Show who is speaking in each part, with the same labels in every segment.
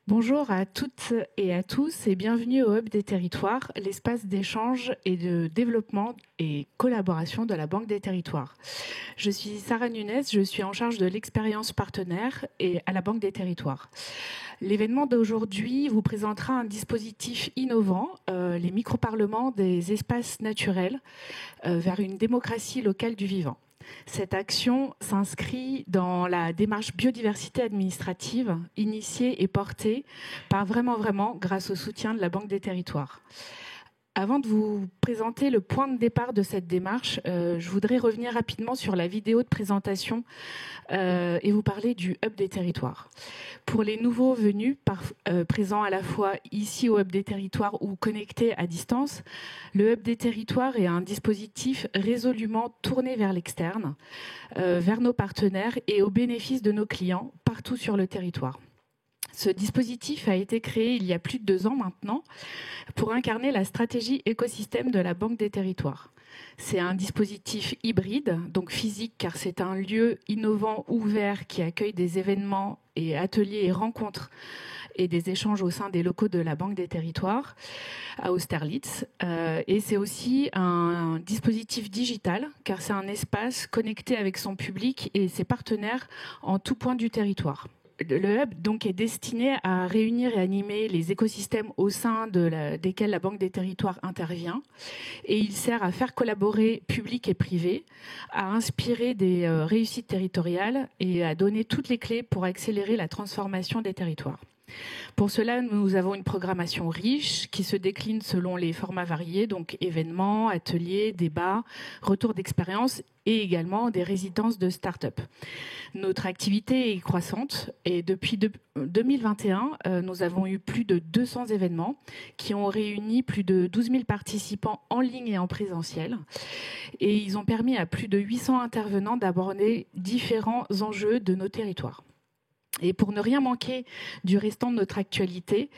Speaker 1: Bonjour à toutes et à tous et bienvenue au Hub des Territoires, l'espace d'échange et de développement et collaboration de la Banque des Territoires. Je suis Sarah Nunes, je suis en charge de l'expérience partenaire et à la Banque des Territoires. L'événement d'aujourd'hui vous présentera un dispositif innovant, les micro-parlements des espaces naturels vers une démocratie locale du vivant. Cette action s'inscrit dans la démarche biodiversité administrative initiée et portée par vraiment grâce au soutien de la Banque des Territoires. Avant de vous présenter le point de départ de cette démarche, je voudrais revenir rapidement sur la vidéo de présentation et vous parler du Hub des Territoires. Pour les nouveaux venus, présents à la fois ici au Hub des Territoires ou connectés à distance, le Hub des Territoires est un dispositif résolument tourné vers l'externe, vers nos partenaires et au bénéfice de nos clients partout sur le territoire. Ce dispositif a été créé il y a plus de 2 ans maintenant pour incarner la stratégie écosystème de la Banque des Territoires. C'est un dispositif hybride, donc physique, car c'est un lieu innovant, ouvert, qui accueille des événements et ateliers et rencontres et des échanges au sein des locaux de la Banque des Territoires à Austerlitz. Et c'est aussi un dispositif digital, car c'est un espace connecté avec son public et ses partenaires en tout point du territoire. Le Hub donc, est destiné à réunir et animer les écosystèmes au sein desquels la Banque des Territoires intervient. Et il sert à faire collaborer public et privé, à inspirer des réussites territoriales et à donner toutes les clés pour accélérer la transformation des territoires. Pour cela, nous avons une programmation riche qui se décline selon les formats variés, donc événements, ateliers, débats, retours d'expérience et également des résidences de start-up. Notre activité est croissante et depuis 2021, nous avons eu plus de 200 événements qui ont réuni plus de 12 000 participants en ligne et en présentiel. Et ils ont permis à plus de 800 intervenants d'aborder différents enjeux de nos territoires. Et pour ne rien manquer du restant de notre actualité,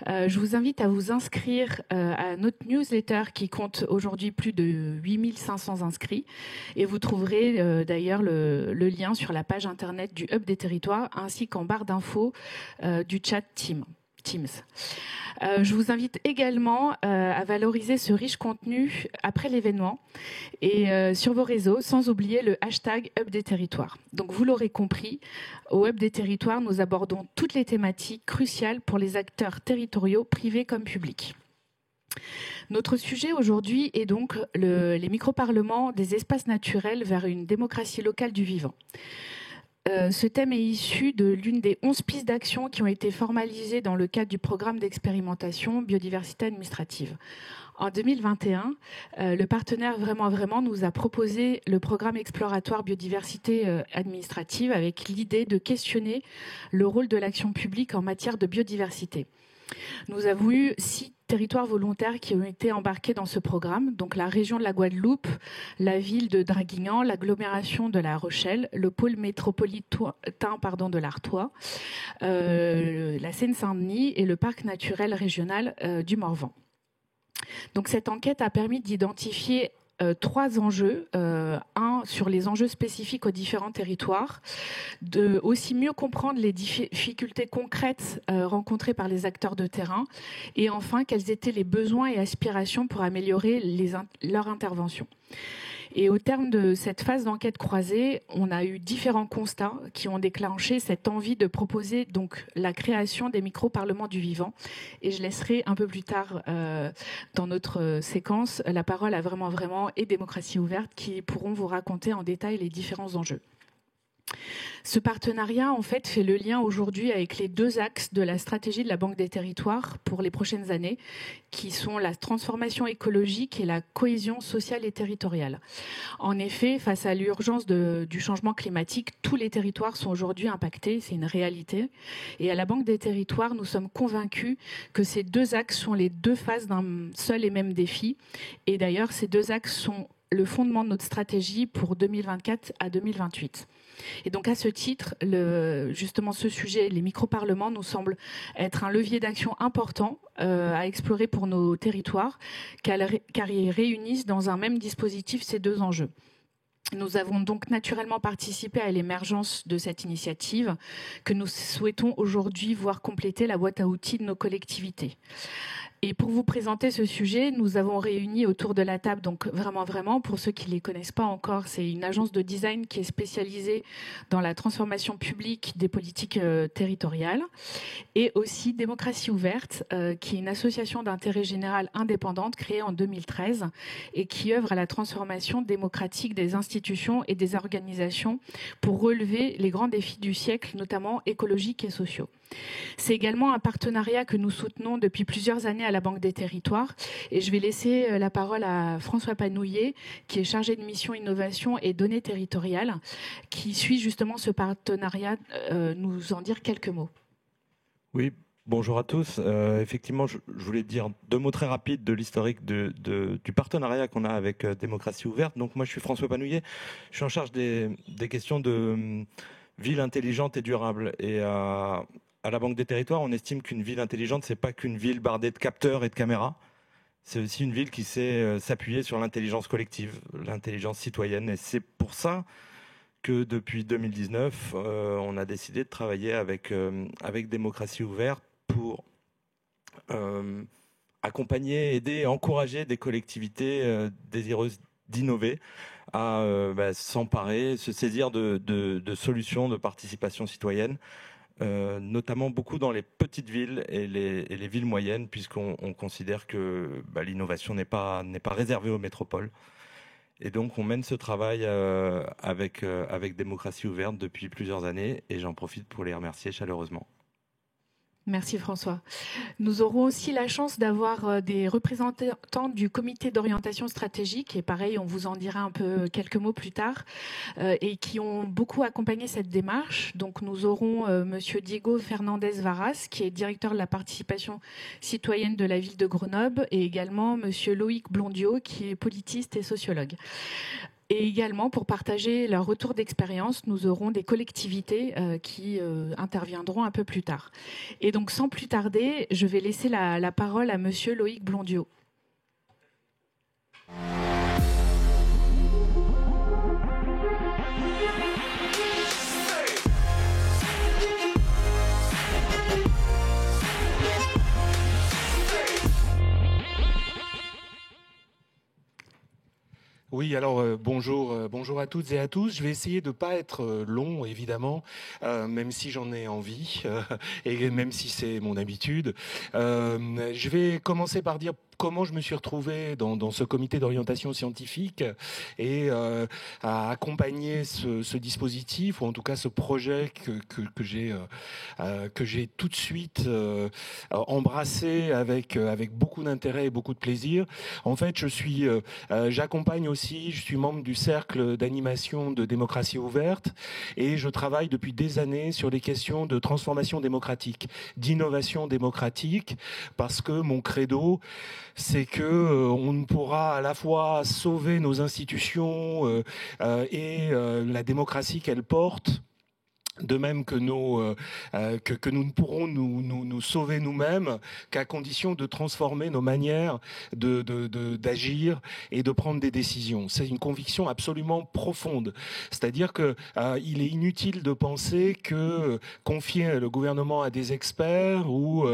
Speaker 1: je vous invite à vous inscrire à notre newsletter qui compte aujourd'hui plus de 8 500 inscrits. Et vous trouverez d'ailleurs le lien sur la page internet du Hub des Territoires ainsi qu'en barre d'infos du chat Teams. Je vous invite également à valoriser ce riche contenu après l'événement et sur vos réseaux, sans oublier le hashtag Hub des Territoires. Donc vous l'aurez compris, au Hub des Territoires, nous abordons toutes les thématiques cruciales pour les acteurs territoriaux, privés comme publics. Notre sujet aujourd'hui est donc les micro-parlements des espaces naturels vers une démocratie locale du vivant. Ce thème est issu de l'une des 11 pistes d'action qui ont été formalisées dans le cadre du programme d'expérimentation biodiversité administrative. En 2021, le partenaire Vraiment nous a proposé le programme exploratoire biodiversité administrative avec l'idée de questionner le rôle de l'action publique en matière de biodiversité. Nous avons eu 6 territoires volontaires qui ont été embarqués dans ce programme, donc la région de la Guadeloupe, la ville de Draguignan, l'agglomération de La Rochelle, le pôle métropolitain de l'Artois, la Seine-Saint-Denis et le parc naturel régional du Morvan. Donc cette enquête a permis d'identifier 3 enjeux, un sur les enjeux spécifiques aux différents territoires, de aussi mieux comprendre les difficultés concrètes rencontrées par les acteurs de terrain, et enfin quels étaient les besoins et aspirations pour améliorer leur intervention. Et au terme de cette phase d'enquête croisée, on a eu différents constats qui ont déclenché cette envie de proposer donc la création des micro-parlements du vivant. Et je laisserai un peu plus tard dans notre séquence la parole à Vraiment et Démocratie Ouverte qui pourront vous raconter en détail les différents enjeux. Ce partenariat, en fait, fait le lien aujourd'hui avec les 2 axes de la stratégie de la Banque des Territoires pour les prochaines années, qui sont la transformation écologique et la cohésion sociale et territoriale. En effet, face à l'urgence du changement climatique, tous les territoires sont aujourd'hui impactés, c'est une réalité. Et à la Banque des Territoires, nous sommes convaincus que ces 2 axes sont les 2 faces d'un seul et même défi. Et d'ailleurs, ces 2 axes sont le fondement de notre stratégie pour 2024 à 2028. Et donc à ce titre, justement ce sujet, les micro-parlements, nous semble être un levier d'action important à explorer pour nos territoires, car ils réunissent dans un même dispositif ces 2 enjeux. Nous avons donc naturellement participé à l'émergence de cette initiative que nous souhaitons aujourd'hui voir compléter la boîte à outils de nos collectivités. Et pour vous présenter ce sujet, nous avons réuni autour de la table, donc vraiment, pour ceux qui ne les connaissent pas encore, c'est une agence de design qui est spécialisée dans la transformation publique des politiques territoriales, et aussi Démocratie ouverte, qui est une association d'intérêt général indépendante créée en 2013 et qui œuvre à la transformation démocratique des institutions et des organisations pour relever les grands défis du siècle, notamment écologiques et sociaux. C'est également un partenariat que nous soutenons depuis plusieurs années à la Banque des Territoires. Et je vais laisser la parole à François Panouillet, qui est chargé de mission innovation et données territoriales, qui suit justement ce partenariat, nous en dire quelques mots.
Speaker 2: Oui, bonjour à tous. Effectivement, je voulais dire 2 mots très rapides de l'historique du partenariat qu'on a avec Démocratie ouverte. Donc moi, je suis François Panouillet. Je suis en charge des questions de ville intelligente et durable. Et à la Banque des Territoires, on estime qu'une ville intelligente, c'est pas qu'une ville bardée de capteurs et de caméras. C'est aussi une ville qui sait s'appuyer sur l'intelligence collective, l'intelligence citoyenne. Et c'est pour ça que depuis 2019, on a décidé de travailler avec Démocratie ouverte pour accompagner, aider, encourager des collectivités désireuses d'innover à s'emparer, se saisir de solutions de participation citoyenne, notamment beaucoup dans les petites villes et les villes moyennes, puisqu'on considère que l'innovation n'est pas réservée aux métropoles. Et donc, on mène ce travail avec Démocratie ouverte depuis plusieurs années, et j'en profite pour les remercier chaleureusement.
Speaker 1: Merci François. Nous aurons aussi la chance d'avoir des représentants du comité d'orientation stratégique, et pareil, on vous en dira un peu quelques mots plus tard, et qui ont beaucoup accompagné cette démarche. Donc nous aurons monsieur Diego Fernandez Varas, qui est directeur de la participation citoyenne de la ville de Grenoble, et également monsieur Loïc Blondiot, qui est politiste et sociologue. Et également, pour partager leur retour d'expérience, nous aurons des collectivités qui interviendront un peu plus tard. Et donc, sans plus tarder, je vais laisser la parole à monsieur Loïc Blondiot.
Speaker 3: Oui, alors bonjour à toutes et à tous. Je vais essayer de pas être long, évidemment, même si j'en ai envie et même si c'est mon habitude. Je vais commencer par dire comment je me suis retrouvé dans ce comité d'orientation scientifique et à accompagner ce dispositif, ou en tout cas ce projet que j'ai tout de suite embrassé avec beaucoup d'intérêt et beaucoup de plaisir. En fait, j'accompagne aussi, je suis membre du cercle d'animation de Démocratie ouverte, et je travaille depuis des années sur les questions de transformation démocratique, d'innovation démocratique, parce que mon credo, c'est que on ne pourra à la fois sauver nos institutions et la démocratie qu'elles portent, de même que nous ne pourrons nous sauver nous-mêmes qu'à condition de transformer nos manières d'agir et de prendre des décisions. C'est une conviction absolument profonde. C'est-à-dire que il est inutile de penser que confier le gouvernement à des experts ou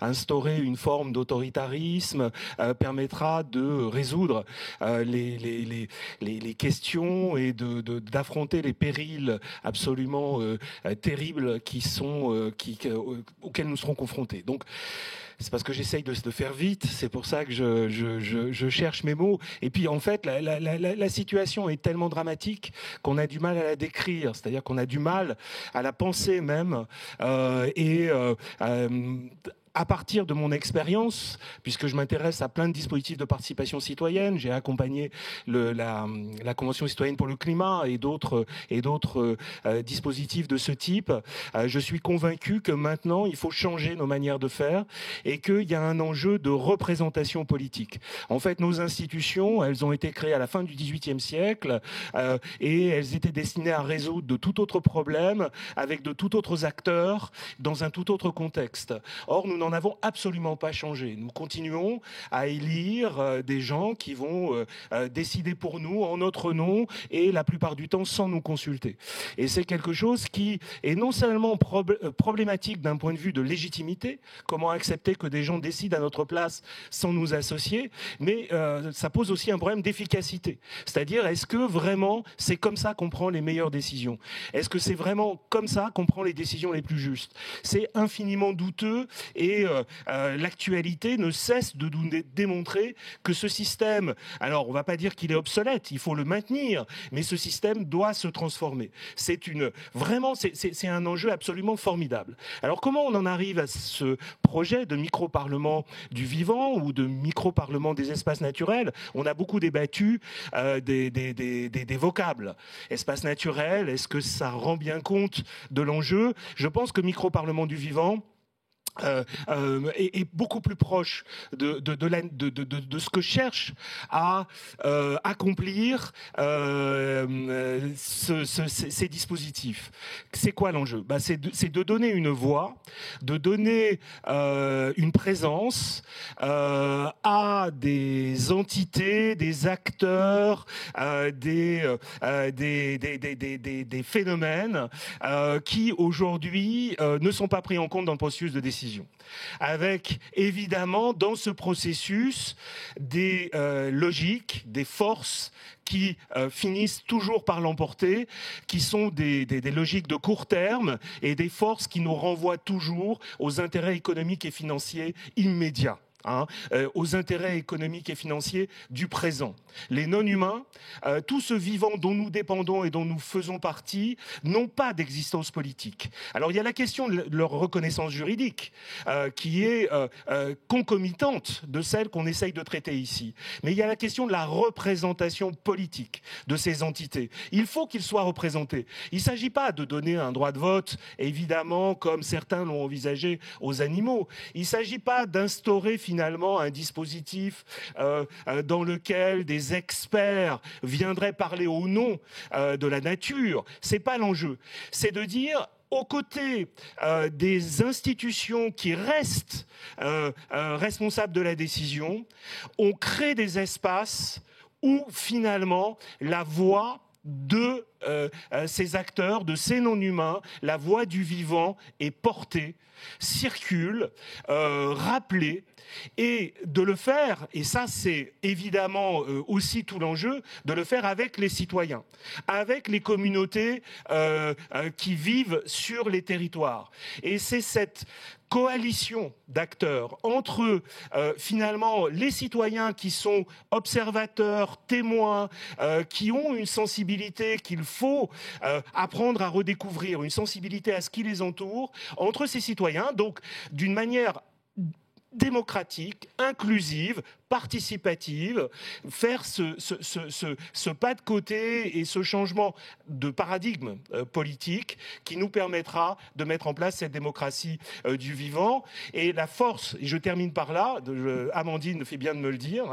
Speaker 3: instaurer une forme d'autoritarisme permettra de résoudre les questions et d'affronter les périls absolument terribles auxquels nous serons confrontés. Donc, c'est parce que j'essaye de faire vite, c'est pour ça que je cherche mes mots. Et puis, en fait, la situation est tellement dramatique qu'on a du mal à la décrire, c'est-à-dire qu'on a du mal à la penser même. À partir de mon expérience, puisque je m'intéresse à plein de dispositifs de participation citoyenne, j'ai accompagné la Convention citoyenne pour le climat et d'autres dispositifs de ce type, je suis convaincu que maintenant, il faut changer nos manières de faire et qu'il y a un enjeu de représentation politique. En fait, nos institutions, elles ont été créées à la fin du XVIIIe siècle et elles étaient destinées à résoudre de tout autre problème avec de tout autres acteurs dans un tout autre contexte. Or, nous n'en avons absolument pas changé. Nous continuons à élire des gens qui vont décider pour nous en notre nom et la plupart du temps sans nous consulter. Et c'est quelque chose qui est non seulement problématique d'un point de vue de légitimité, comment accepter que des gens décident à notre place sans nous associer, mais ça pose aussi un problème d'efficacité. C'est-à-dire, est-ce que vraiment c'est comme ça qu'on prend les meilleures décisions? Est-ce que c'est vraiment comme ça qu'on prend les décisions les plus justes? C'est infiniment douteux et l'actualité ne cesse de nous démontrer que ce système, alors on ne va pas dire qu'il est obsolète, il faut le maintenir, mais ce système doit se transformer. C'est un enjeu absolument formidable. Alors comment on en arrive à ce projet de micro-parlement du vivant ou de micro-parlement des espaces naturels? On a beaucoup débattu des vocables. Espace naturel, est-ce que ça rend bien compte de l'enjeu? Je pense que micro-parlement du vivant est beaucoup plus proche de ce que cherche à accomplir ces dispositifs. C'est quoi l'enjeu? C'est de donner une voix, de donner une présence à des entités, des acteurs, des phénomènes qui aujourd'hui ne sont pas pris en compte dans le processus de décision. Avec évidemment dans ce processus des logiques, des forces qui finissent toujours par l'emporter, qui sont des logiques de court terme et des forces qui nous renvoient toujours aux intérêts économiques et financiers immédiats. Aux intérêts économiques et financiers du présent. Les non-humains, tout ce vivant dont nous dépendons et dont nous faisons partie, n'ont pas d'existence politique. Alors il y a la question de leur reconnaissance juridique, qui est concomitante de celle qu'on essaye de traiter ici. Mais il y a la question de la représentation politique de ces entités. Il faut qu'ils soient représentés. Il ne s'agit pas de donner un droit de vote, évidemment, comme certains l'ont envisagé, aux animaux. Il ne s'agit pas d'instaurer finalement un dispositif dans lequel des experts viendraient parler au nom de la nature. C'est pas l'enjeu. C'est de dire, aux côtés des institutions qui restent responsables de la décision, on crée des espaces où finalement la voix de ces acteurs, de ces non-humains, la voix du vivant est portée, circule, rappelée, et de le faire, et ça c'est évidemment aussi tout l'enjeu, de le faire avec les citoyens, avec les communautés qui vivent sur les territoires. Et c'est cette coalition d'acteurs entre finalement les citoyens qui sont observateurs, témoins, qui ont une sensibilité qu'il faut apprendre à redécouvrir, une sensibilité à ce qui les entoure, entre ces citoyens, donc d'une manière démocratique, inclusive, participative, faire ce pas de côté et ce changement de paradigme politique qui nous permettra de mettre en place cette démocratie du vivant. Et la force, et je termine par là, Amandine fait bien de me le dire,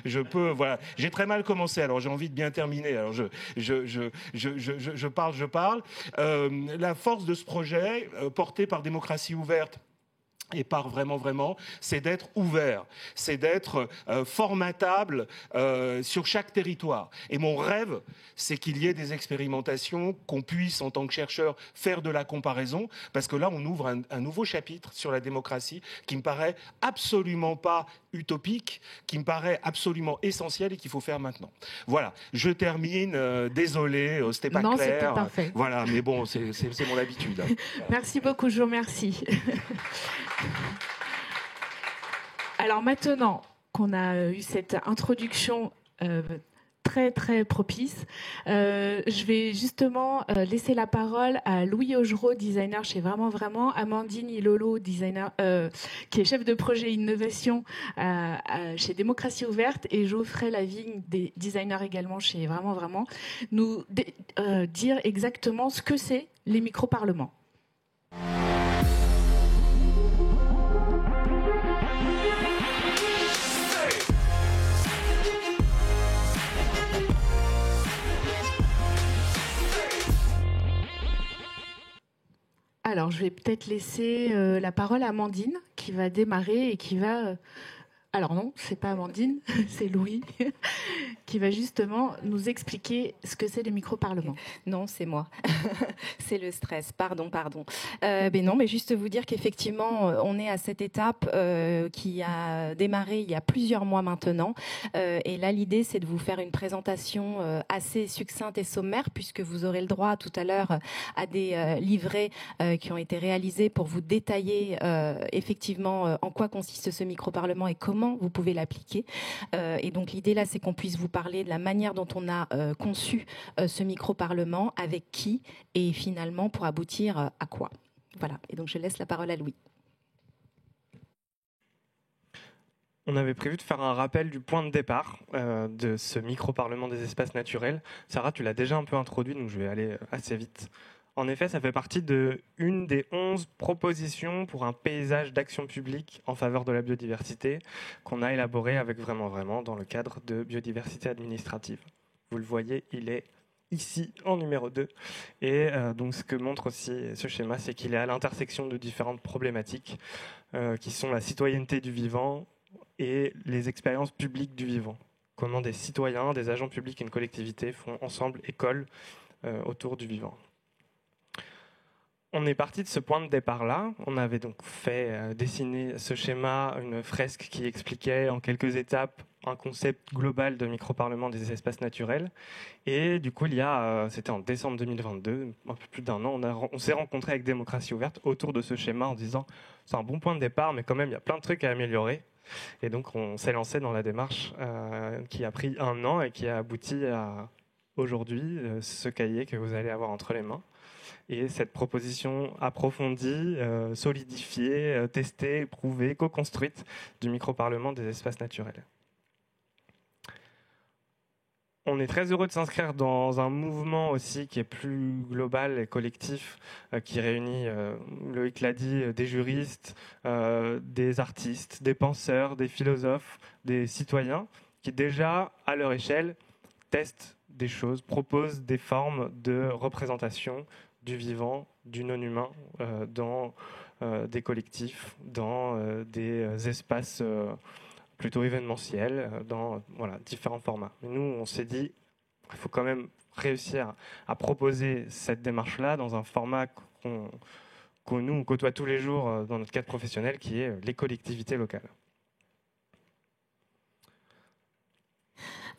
Speaker 3: je peux, voilà, j'ai très mal commencé, alors j'ai envie de bien terminer, alors je parle. La force de ce projet, porté par Démocratie Ouverte, et par vraiment, c'est d'être ouvert, c'est d'être formatable sur chaque territoire. Et mon rêve, c'est qu'il y ait des expérimentations, qu'on puisse, en tant que chercheur, faire de la comparaison, parce que là, on ouvre un nouveau chapitre sur la démocratie qui me paraît absolument pas utopique, qui me paraît absolument essentiel et qu'il faut faire maintenant. Voilà, je termine, désolé, c'était pas clair.
Speaker 1: Non, c'était parfait.
Speaker 3: Voilà, mais bon, c'est mon habitude.
Speaker 1: Merci beaucoup, je vous remercie. Alors maintenant qu'on a eu cette introduction très très propice, je vais justement laisser la parole à Louis Augereau, designer chez Vraiment, Amandine Ilolo, designer qui est chef de projet innovation chez Démocratie Ouverte, et Geoffrey Lavigne, des designers également chez Vraiment, nous dire exactement ce que c'est les micro-parlements. Alors, je vais peut-être laisser la parole à Amandine, qui va démarrer et qui va... Alors non, c'est pas Amandine, c'est Louis, qui va justement nous expliquer ce que c'est le micro-parlement.
Speaker 4: Non, c'est moi. C'est le stress. Pardon. Mais non, mais juste vous dire qu'effectivement, on est à cette étape qui a démarré il y a plusieurs mois maintenant. Et là, l'idée, c'est de vous faire une présentation assez succincte et sommaire, puisque vous aurez le droit tout à l'heure à des livrets qui ont été réalisés pour vous détailler effectivement en quoi consiste ce micro-parlement et comment vous pouvez l'appliquer. Et donc l'idée là, c'est qu'on puisse vous parler de la manière dont on a conçu ce micro-parlement, avec qui et finalement pour aboutir à quoi. Voilà, et donc je laisse la parole à Louis.
Speaker 5: On avait prévu de faire un rappel du point de départ de ce micro-parlement des espaces naturels. Sarah, tu l'as déjà un peu introduit, donc je vais aller assez vite. En effet, ça fait partie d'une des 11 propositions pour un paysage d'action publique en faveur de la biodiversité qu'on a élaboré avec vraiment dans le cadre de biodiversité administrative. Vous le voyez, il est ici en numéro 2. Et donc ce que montre aussi ce schéma, c'est qu'il est à l'intersection de différentes problématiques qui sont la citoyenneté du vivant et les expériences publiques du vivant. Comment des citoyens, des agents publics et une collectivité font ensemble école autour du vivant. On est parti de ce point de départ-là. On avait donc fait dessiner ce schéma, une fresque qui expliquait en quelques étapes un concept global de micro-parlement des espaces naturels. Et du coup, c'était en décembre 2022, un peu plus d'1 an, on s'est rencontré avec Démocratie Ouverte autour de ce schéma en disant c'est un bon point de départ, mais quand même, il y a plein de trucs à améliorer. Et donc, on s'est lancé dans la démarche qui a pris 1 an et qui a abouti à aujourd'hui ce cahier que vous allez avoir entre les mains. Et cette proposition approfondie, solidifiée, testée, prouvée, co-construite du micro-parlement des espaces naturels. On est très heureux de s'inscrire dans un mouvement aussi qui est plus global et collectif, qui réunit, Loïc l'a dit, des juristes, des artistes, des penseurs, des philosophes, des citoyens, qui déjà, à leur échelle, testent des choses, proposent des formes de représentation du vivant, du non-humain, dans des collectifs, dans des espaces plutôt événementiels, dans différents formats. Mais nous, on s'est dit, il faut quand même réussir à proposer cette démarche-là dans un format que nous, on côtoie tous les jours dans notre cadre professionnel, qui est les collectivités locales.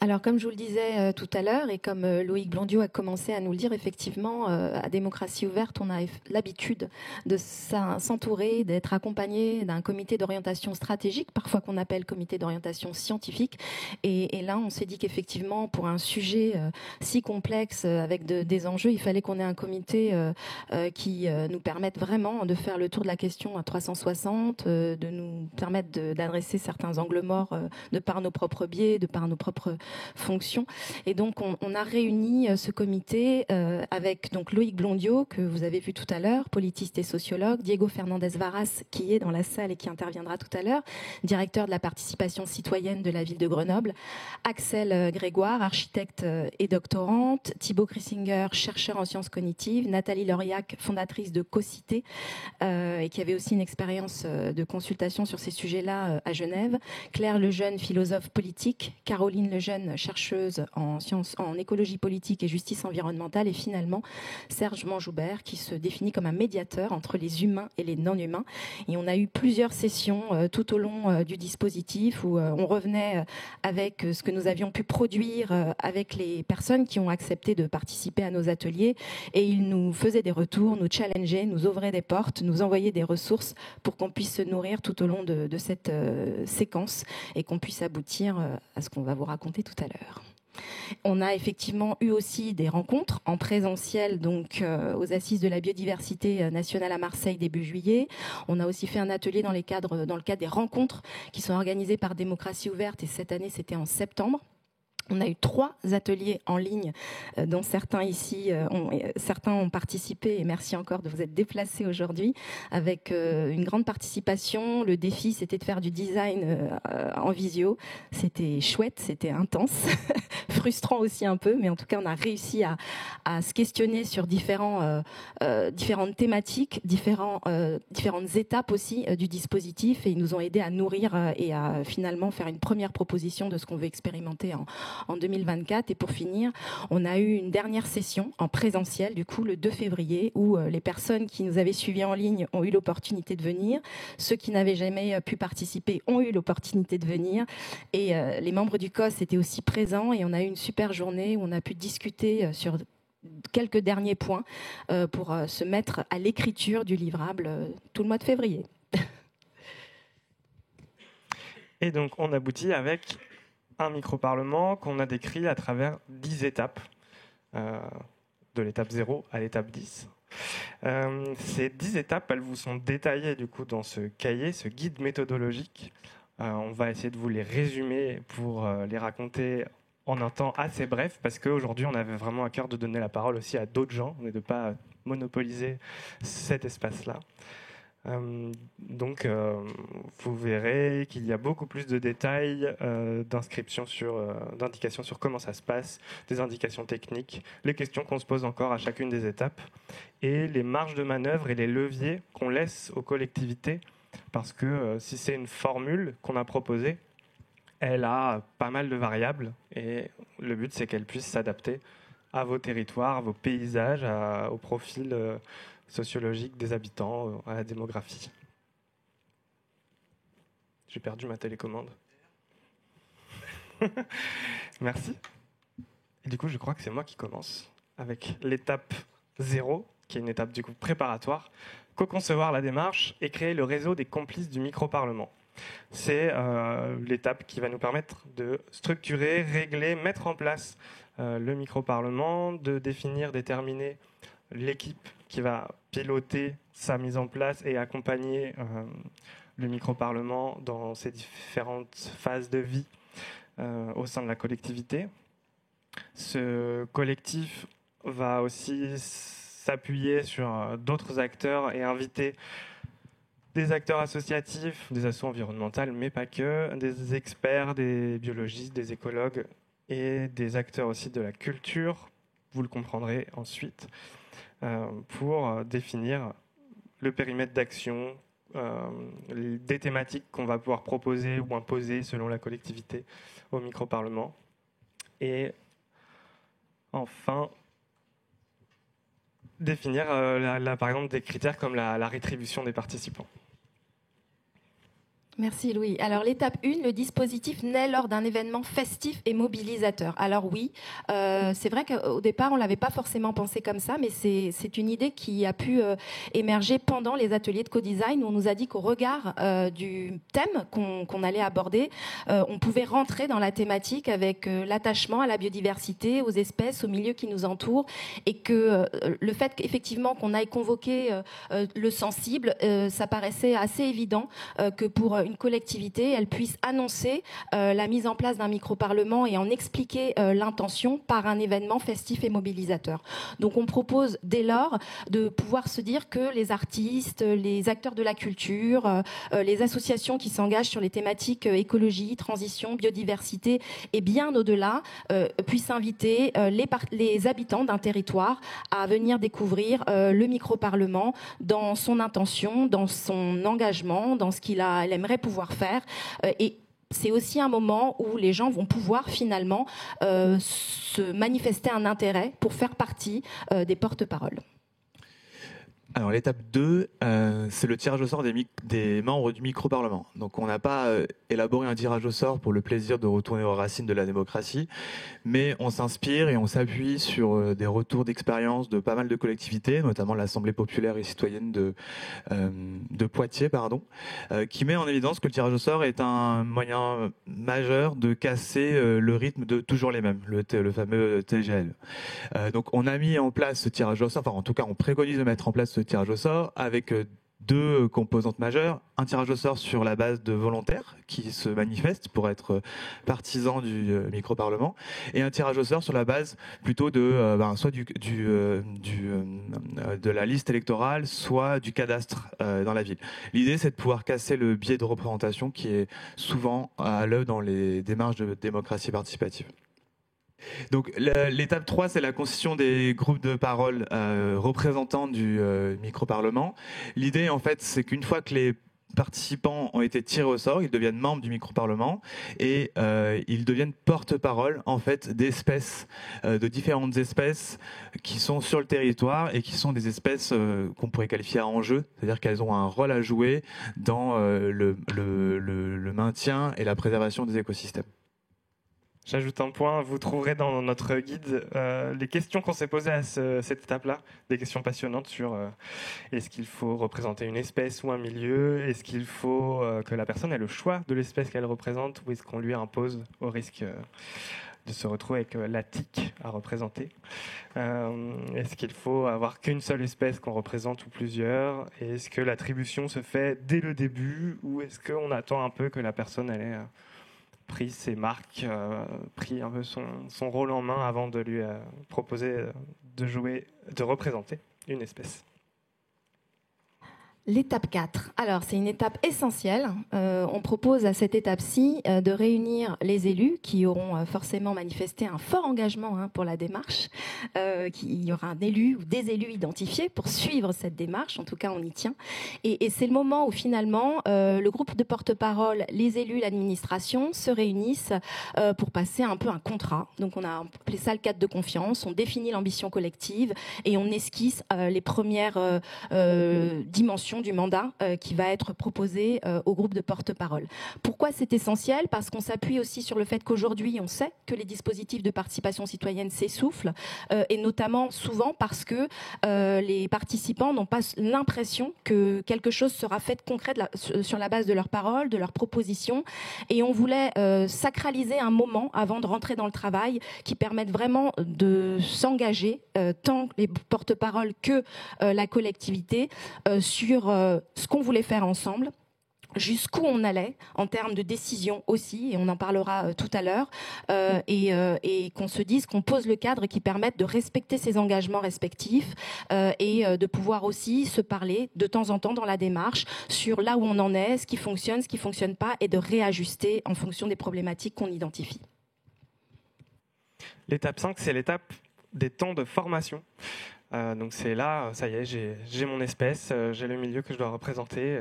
Speaker 4: Alors, comme je vous le disais tout à l'heure, et comme Loïc Blondiot a commencé à nous le dire, effectivement, à Démocratie Ouverte, on a l'habitude de s'entourer, d'être accompagné d'un comité d'orientation stratégique, parfois qu'on appelle comité d'orientation scientifique. Et là, on s'est dit qu'effectivement, pour un sujet si complexe, avec des enjeux, il fallait qu'on ait un comité qui nous permette vraiment de faire le tour de la question à 360, de nous permettre d'adresser certains angles morts de par nos propres biais, de par nos propres fonctions. Et donc, on a réuni ce comité avec donc Loïc Blondiot, que vous avez vu tout à l'heure, politiste et sociologue, Diego Fernandez Varas, qui est dans la salle et qui interviendra tout à l'heure, directeur de la participation citoyenne de la ville de Grenoble, Axel Grégoire, architecte et doctorante, Thibaut Krissinger, chercheur en sciences cognitives, Nathalie Lauriac, fondatrice de Cocité, et qui avait aussi une expérience de consultation sur ces sujets-là à Genève, Claire Lejeune, philosophe politique, Caroline Lejeune, chercheuse en sciences, en écologie politique et justice environnementale, et finalement Serge Manjoubert, qui se définit comme un médiateur entre les humains et les non-humains. Et on a eu plusieurs sessions tout au long du dispositif où on revenait avec ce que nous avions pu produire avec les personnes qui ont accepté de participer à nos ateliers, et ils nous faisaient des retours, nous challengeaient, nous ouvraient des portes, nous envoyaient des ressources pour qu'on puisse se nourrir tout au long de cette séquence et qu'on puisse aboutir à ce qu'on va vous raconter tout à l'heure. On a effectivement eu aussi des rencontres en présentiel, donc aux Assises de la biodiversité nationale à Marseille début juillet. On a aussi fait un atelier dans le cadre des rencontres qui sont organisées par Démocratie Ouverte, et cette année c'était en septembre. On a eu 3 ateliers en ligne, dont certains ici, certains ont participé, et merci encore de vous être déplacés aujourd'hui, avec une grande participation. Le défi, c'était de faire du design en visio. C'était chouette, c'était intense, frustrant aussi un peu, mais en tout cas, on a réussi à se questionner sur différentes thématiques, différentes étapes aussi du dispositif, et ils nous ont aidés à nourrir et à finalement faire une première proposition de ce qu'on veut expérimenter en 2024. Et pour finir, on a eu une dernière session en présentiel, du coup, le 2 février, où les personnes qui nous avaient suivis en ligne ont eu l'opportunité de venir. Ceux qui n'avaient jamais pu participer ont eu l'opportunité de venir. Et les membres du COS étaient aussi présents. Et on a eu une super journée où on a pu discuter sur quelques derniers points pour se mettre à l'écriture du livrable tout le mois de février.
Speaker 5: Et donc, on aboutit avec un micro-parlement qu'on a décrit à travers 10 étapes, de l'étape 0 à l'étape 10. Ces 10 étapes, elles vous sont détaillées du coup dans ce cahier, ce guide méthodologique. On va essayer de vous les résumer pour les raconter en un temps assez bref, parce qu'aujourd'hui, on avait vraiment à cœur de donner la parole aussi à d'autres gens, et de ne pas monopoliser cet espace-là. Donc, vous verrez qu'il y a beaucoup plus de détails, d'indications sur comment ça se passe, des indications techniques, les questions qu'on se pose encore à chacune des étapes, et les marges de manœuvre et les leviers qu'on laisse aux collectivités, parce que si c'est une formule qu'on a proposée, elle a pas mal de variables, et le but c'est qu'elle puisse s'adapter à vos territoires, à vos paysages, au profil sociologique des habitants, à la démographie. J'ai perdu ma télécommande. Merci. Et du coup, je crois que c'est moi qui commence avec l'étape 0, qui est une étape du coup préparatoire, co-concevoir la démarche et créer le réseau des complices du micro-parlement. C'est l'étape qui va nous permettre de structurer, régler, mettre en place le micro-parlement, de définir, déterminer l'équipe qui va piloter sa mise en place et accompagner le micro-parlement dans ses différentes phases de vie au sein de la collectivité. Ce collectif va aussi s'appuyer sur d'autres acteurs et inviter des acteurs associatifs, des assos environnementales, mais pas que, des experts, des biologistes, des écologues et des acteurs aussi de la culture, vous le comprendrez ensuite, pour définir le périmètre d'action, des thématiques qu'on va pouvoir proposer ou imposer selon la collectivité au micro-parlement. Et enfin, définir par exemple des critères comme la rétribution des participants.
Speaker 4: Merci Louis. Alors l'étape 1, le dispositif naît lors d'un événement festif et mobilisateur. Alors oui, c'est vrai qu'au départ on l'avait pas forcément pensé comme ça, mais c'est une idée qui a pu émerger pendant les ateliers de co-design où on nous a dit qu'au regard du thème qu'on allait aborder, on pouvait rentrer dans la thématique avec l'attachement à la biodiversité, aux espèces, au milieu qui nous entoure, et que le fait qu'effectivement qu'on aille convoquer le sensible, ça paraissait assez évident que pour une collectivité, elle puisse annoncer la mise en place d'un micro-parlement et en expliquer l'intention par un événement festif et mobilisateur. Donc on propose dès lors de pouvoir se dire que les artistes, les acteurs de la culture, les associations qui s'engagent sur les thématiques écologie, transition, biodiversité et bien au-delà puissent inviter les habitants d'un territoire à venir découvrir le micro-parlement dans son intention, dans son engagement, dans ce qu'il aimerait pouvoir faire. Et c'est aussi un moment où les gens vont pouvoir finalement se manifester un intérêt pour faire partie des porte-paroles.
Speaker 6: Alors l'étape 2, c'est le tirage au sort des membres du micro-parlement. Donc on n'a pas élaboré un tirage au sort pour le plaisir de retourner aux racines de la démocratie, mais on s'inspire et on s'appuie sur des retours d'expérience de pas mal de collectivités, notamment l'Assemblée populaire et citoyenne de Poitiers, qui met en évidence que le tirage au sort est un moyen majeur de casser le rythme de toujours les mêmes, le fameux TGL. Donc on a mis en place ce tirage au sort, enfin en tout cas on préconise de mettre en place ce tirage au sort avec deux composantes majeures, un tirage au sort sur la base de volontaires qui se manifestent pour être partisans du micro-parlement, et un tirage au sort sur la base plutôt de soit de la liste électorale, soit du cadastre dans la ville. L'idée, c'est de pouvoir casser le biais de représentation qui est souvent à l'œuvre dans les démarches de démocratie participative. Donc l'étape 3, c'est la constitution des groupes de parole représentants du micro-parlement. L'idée, en fait, c'est qu'une fois que les participants ont été tirés au sort, ils deviennent membres du micro-parlement et ils deviennent porte-parole en fait d'espèces, de différentes espèces qui sont sur le territoire et qui sont des espèces qu'on pourrait qualifier à enjeu, c'est-à-dire qu'elles ont un rôle à jouer dans le maintien et la préservation des écosystèmes.
Speaker 5: J'ajoute un point, vous trouverez dans notre guide les questions qu'on s'est posées à cette étape-là, des questions passionnantes sur est-ce qu'il faut représenter une espèce ou un milieu, est-ce qu'il faut que la personne ait le choix de l'espèce qu'elle représente, ou est-ce qu'on lui impose au risque de se retrouver avec la tique à représenter. Est-ce qu'il faut avoir qu'une seule espèce qu'on représente ou plusieurs? Et est-ce que l'attribution se fait dès le début, ou est-ce qu'on attend un peu que la personne ait pris ses marques, pris un peu son rôle en main avant de lui proposer de représenter une espèce?
Speaker 4: L'étape 4. Alors, c'est une étape essentielle. On propose à cette étape-ci de réunir les élus qui auront forcément manifesté un fort engagement pour la démarche. Il y aura un élu ou des élus identifiés pour suivre cette démarche. En tout cas, on y tient. Et c'est le moment où finalement, le groupe de porte-parole, les élus, l'administration se réunissent pour passer un peu un contrat. Donc, on a appelé ça le cadre de confiance. On définit l'ambition collective et on esquisse les premières dimensions du mandat qui va être proposé au groupe de porte-parole. Pourquoi c'est essentiel? Parce qu'on s'appuie aussi sur le fait qu'aujourd'hui, on sait que les dispositifs de participation citoyenne s'essoufflent, et notamment souvent parce que les participants n'ont pas l'impression que quelque chose sera fait de concret sur la base de leurs paroles, de leurs propositions, et on voulait sacraliser un moment avant de rentrer dans le travail qui permette vraiment de s'engager, tant les porte-paroles que la collectivité, sur ce qu'on voulait faire ensemble, jusqu'où on allait en termes de décision aussi, et on en parlera tout à l'heure, et qu'on se dise qu'on pose le cadre qui permette de respecter ses engagements respectifs et de pouvoir aussi se parler de temps en temps dans la démarche sur là où on en est, ce qui fonctionne pas, et de réajuster en fonction des problématiques qu'on identifie.
Speaker 5: L'étape 5, c'est l'étape des temps de formation. Donc c'est là, ça y est, j'ai mon espèce, j'ai le milieu que je dois représenter.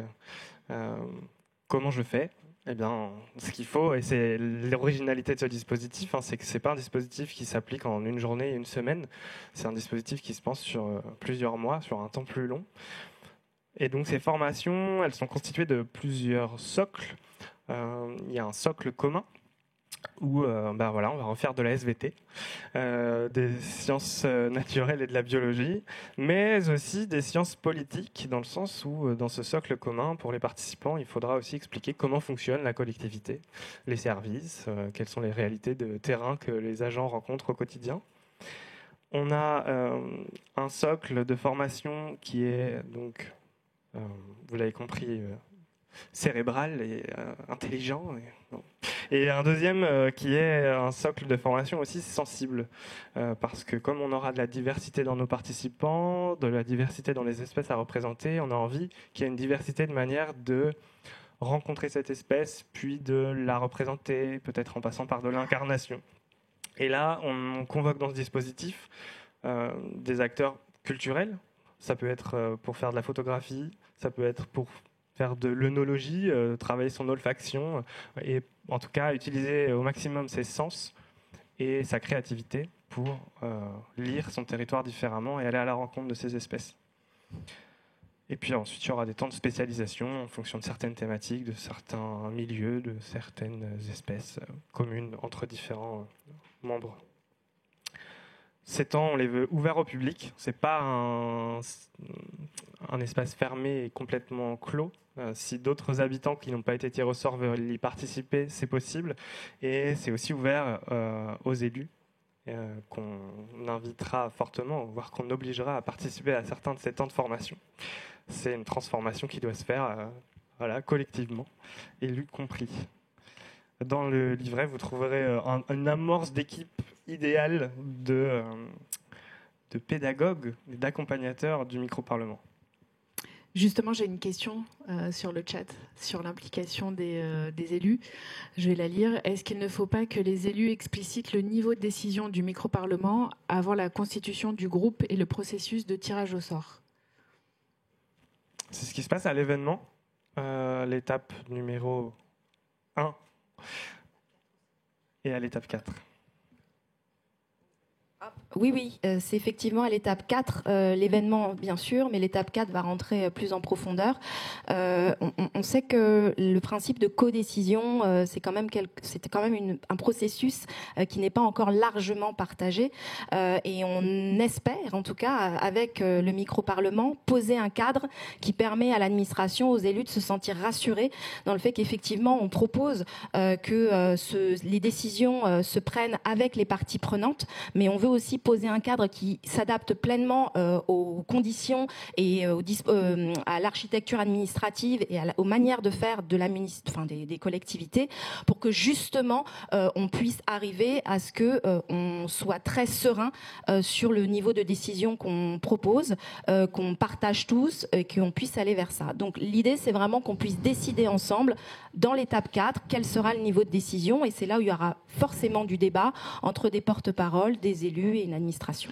Speaker 5: Comment je fais? Eh bien, ce qu'il faut, et c'est l'originalité de ce dispositif, c'est que ce n'est pas un dispositif qui s'applique en une journée et une semaine. C'est un dispositif qui se pense sur plusieurs mois, sur un temps plus long. Et donc ces formations, elles sont constituées de plusieurs socles. Il y a un socle commun où on va refaire de la SVT, des sciences naturelles et de la biologie, mais aussi des sciences politiques, dans le sens où, dans ce socle commun, pour les participants, il faudra aussi expliquer comment fonctionne la collectivité, les services, quelles sont les réalités de terrain que les agents rencontrent au quotidien. On a un socle de formation qui est, donc, vous l'avez compris, cérébral et intelligent. Et un deuxième qui est un socle de formation aussi sensible, parce que comme on aura de la diversité dans nos participants, de la diversité dans les espèces à représenter, on a envie qu'il y ait une diversité de manière de rencontrer cette espèce, puis de la représenter, peut-être en passant par de l'incarnation. Et là, on convoque dans ce dispositif des acteurs culturels. Ça peut être pour faire de la photographie, ça peut être pour faire de l'œnologie, travailler son olfaction, et en tout cas utiliser au maximum ses sens et sa créativité pour lire son territoire différemment et aller à la rencontre de ces espèces. Et puis ensuite, il y aura des temps de spécialisation en fonction de certaines thématiques, de certains milieux, de certaines espèces communes entre différents membres. Ces temps, on les veut ouverts au public. Ce n'est pas un espace fermé et complètement clos. Si d'autres habitants qui n'ont pas été tirés au sort veulent y participer, c'est possible. Et c'est aussi ouvert aux élus qu'on invitera fortement, voire qu'on obligera à participer à certains de ces temps de formation. c'est une transformation qui doit se faire collectivement, élus compris. Dans le livret, vous trouverez une amorce d'équipe idéale de pédagogues et d'accompagnateurs du micro-parlement.
Speaker 1: Justement, j'ai une question sur le chat, sur l'implication des élus. Je vais la lire. Est-ce qu'il ne faut pas que les élus explicitent le niveau de décision du micro-parlement avant la constitution du groupe et le processus de tirage au sort?
Speaker 5: C'est ce qui se passe à l'événement, l'étape numéro 1 et à l'étape 4.
Speaker 4: Oui, c'est effectivement à l'étape 4, l'événement bien sûr, mais l'étape 4 va rentrer plus en profondeur. On sait que le principe de codécision, c'était quand même un processus qui n'est pas encore largement partagé. Et on espère, en tout cas, avec le micro-parlement, poser un cadre qui permet à l'administration, aux élus de se sentir rassurés dans le fait qu'effectivement, on propose que les décisions se prennent avec les parties prenantes, mais on veut aussi poser un cadre qui s'adapte pleinement aux conditions et à l'architecture administrative et aux manières de faire des collectivités, pour que justement on puisse arriver à ce que on soit très serein sur le niveau de décision qu'on propose, qu'on partage tous et qu'on puisse aller vers ça. Donc l'idée, c'est vraiment qu'on puisse décider ensemble dans l'étape 4 quel sera le niveau de décision, et c'est là où il y aura forcément du débat entre des porte-paroles, des élus et une administration.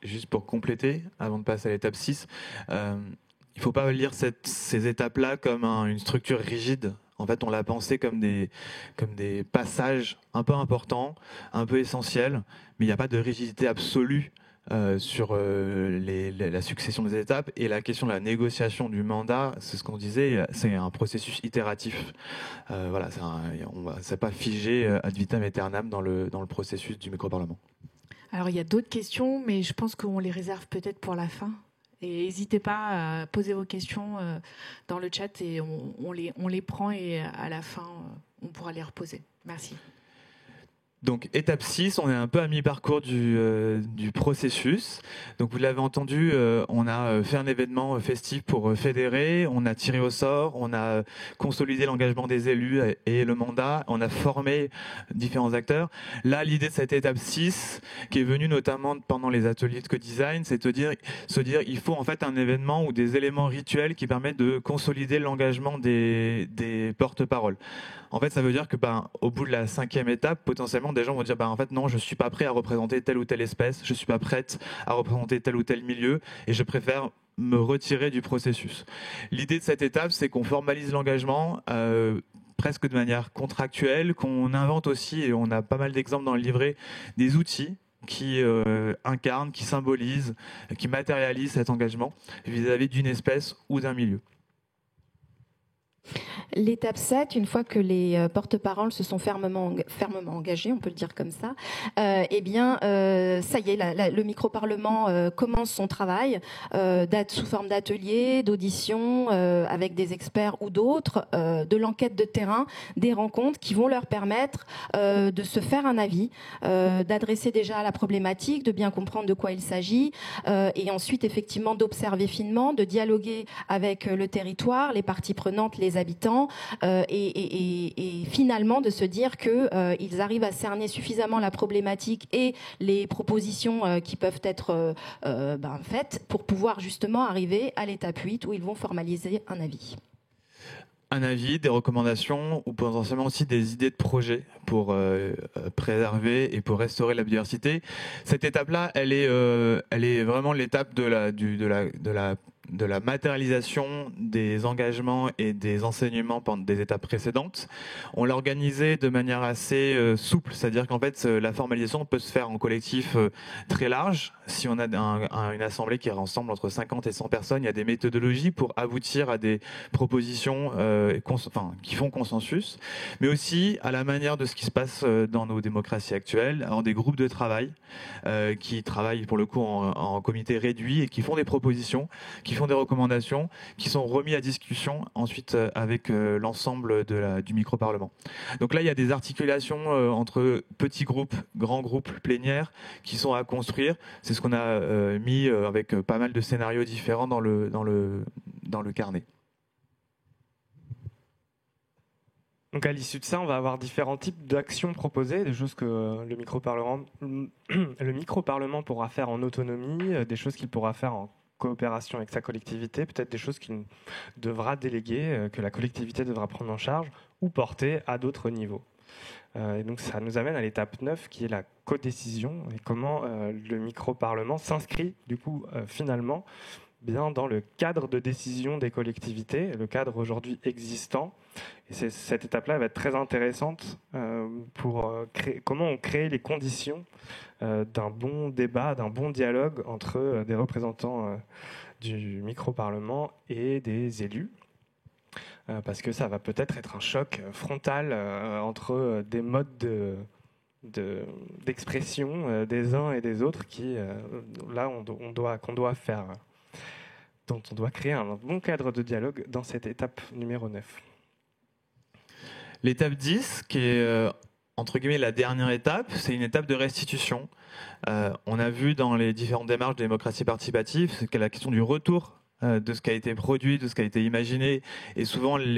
Speaker 6: Juste pour compléter, avant de passer à l'étape 6, il ne faut pas lire ces étapes-là comme une structure rigide. En fait, on l'a pensé comme des passages un peu importants, un peu essentiels, mais il n'y a pas de rigidité absolue sur la succession des étapes. Et la question de la négociation du mandat, c'est ce qu'on disait, c'est un processus itératif. Voilà, c'est pas figé ad vitam aeternam dans le processus du micro-parlement.
Speaker 1: Alors, il y a d'autres questions, mais je pense qu'on les réserve peut-être pour la fin. Et n'hésitez pas à poser vos questions dans le chat et on les prend, et à la fin, on pourra les reposer. Merci.
Speaker 6: Donc étape 6, on est un peu à mi-parcours du processus. Donc vous l'avez entendu, on a fait un événement festif pour fédérer, on a tiré au sort, on a consolidé l'engagement des élus et le mandat, on a formé différents acteurs. Là, l'idée de cette étape 6, qui est venue notamment pendant les ateliers de co-design, c'est de se dire il faut en fait un événement ou des éléments rituels qui permettent de consolider l'engagement des porte-paroles. En fait, ça veut dire que au bout de la 5e étape, potentiellement, des gens vont dire en fait non, je suis pas prêt à représenter telle ou telle espèce, je suis pas prête à représenter tel ou tel milieu, et je préfère me retirer du processus. L'idée de cette étape, c'est qu'on formalise l'engagement presque de manière contractuelle, qu'on invente aussi, et on a pas mal d'exemples dans le livret, des outils qui incarnent, qui symbolisent, qui matérialisent cet engagement vis-à-vis d'une espèce ou d'un milieu.
Speaker 4: L'étape 7, une fois que les porte-paroles se sont fermement engagés, on peut le dire comme ça, ça y est, le micro-parlement commence son travail sous forme d'ateliers, d'auditions avec des experts ou d'autres, de l'enquête de terrain, des rencontres qui vont leur permettre de se faire un avis, d'adresser déjà la problématique, de bien comprendre de quoi il s'agit, et ensuite effectivement d'observer finement, de dialoguer avec le territoire, les parties prenantes, les habitants, et finalement de se dire qu'ils arrivent à cerner suffisamment la problématique et les propositions qui peuvent être faites pour pouvoir justement arriver à l'étape 8 où ils vont formaliser un avis.
Speaker 6: Un avis, des recommandations ou potentiellement aussi des idées de projet pour préserver et pour restaurer la biodiversité. Cette étape-là, elle est vraiment l'étape de la matérialisation des engagements et des enseignements pendant des étapes précédentes. On l'a organisé de manière assez souple, c'est-à-dire qu'en fait la formalisation peut se faire en collectif très large. Si on a une assemblée qui rassemble entre 50 et 100 personnes, il y a des méthodologies pour aboutir à des propositions qui font consensus, mais aussi à la manière de ce qui se passe dans nos démocraties actuelles, alors des groupes de travail qui travaillent pour le coup en comité réduit et qui font des propositions, qui qui font des recommandations, qui sont remis à discussion ensuite avec l'ensemble du micro-parlement. Donc là, il y a des articulations entre petits groupes, grands groupes plénières qui sont à construire. C'est ce qu'on a mis avec pas mal de scénarios différents dans le carnet.
Speaker 5: Donc à l'issue de ça, on va avoir différents types d'actions proposées, des choses que le micro-parlement pourra faire en autonomie, des choses qu'il pourra faire en coopération avec sa collectivité, peut-être des choses qu'il devra déléguer, que la collectivité devra prendre en charge ou porter à d'autres niveaux. Et donc ça nous amène à l'étape 9 qui est la codécision et comment le micro-parlement s'inscrit du coup finalement bien dans le cadre de décision des collectivités, le cadre aujourd'hui existant. Et cette étape-là va être très intéressante pour comment on crée les conditions d'un bon débat, d'un bon dialogue entre des représentants du micro-parlement et des élus. Parce que ça va peut-être être un choc frontal entre des modes d'expression des uns et des autres qui, là, qu'on doit faire, dont on doit créer un bon cadre de dialogue dans cette étape numéro 9.
Speaker 6: L'étape 10, qui est entre guillemets la dernière étape, c'est une étape de restitution. On a vu dans les différentes démarches de démocratie participative que la question du retour de ce qui a été produit, de ce qui a été imaginé, est souvent une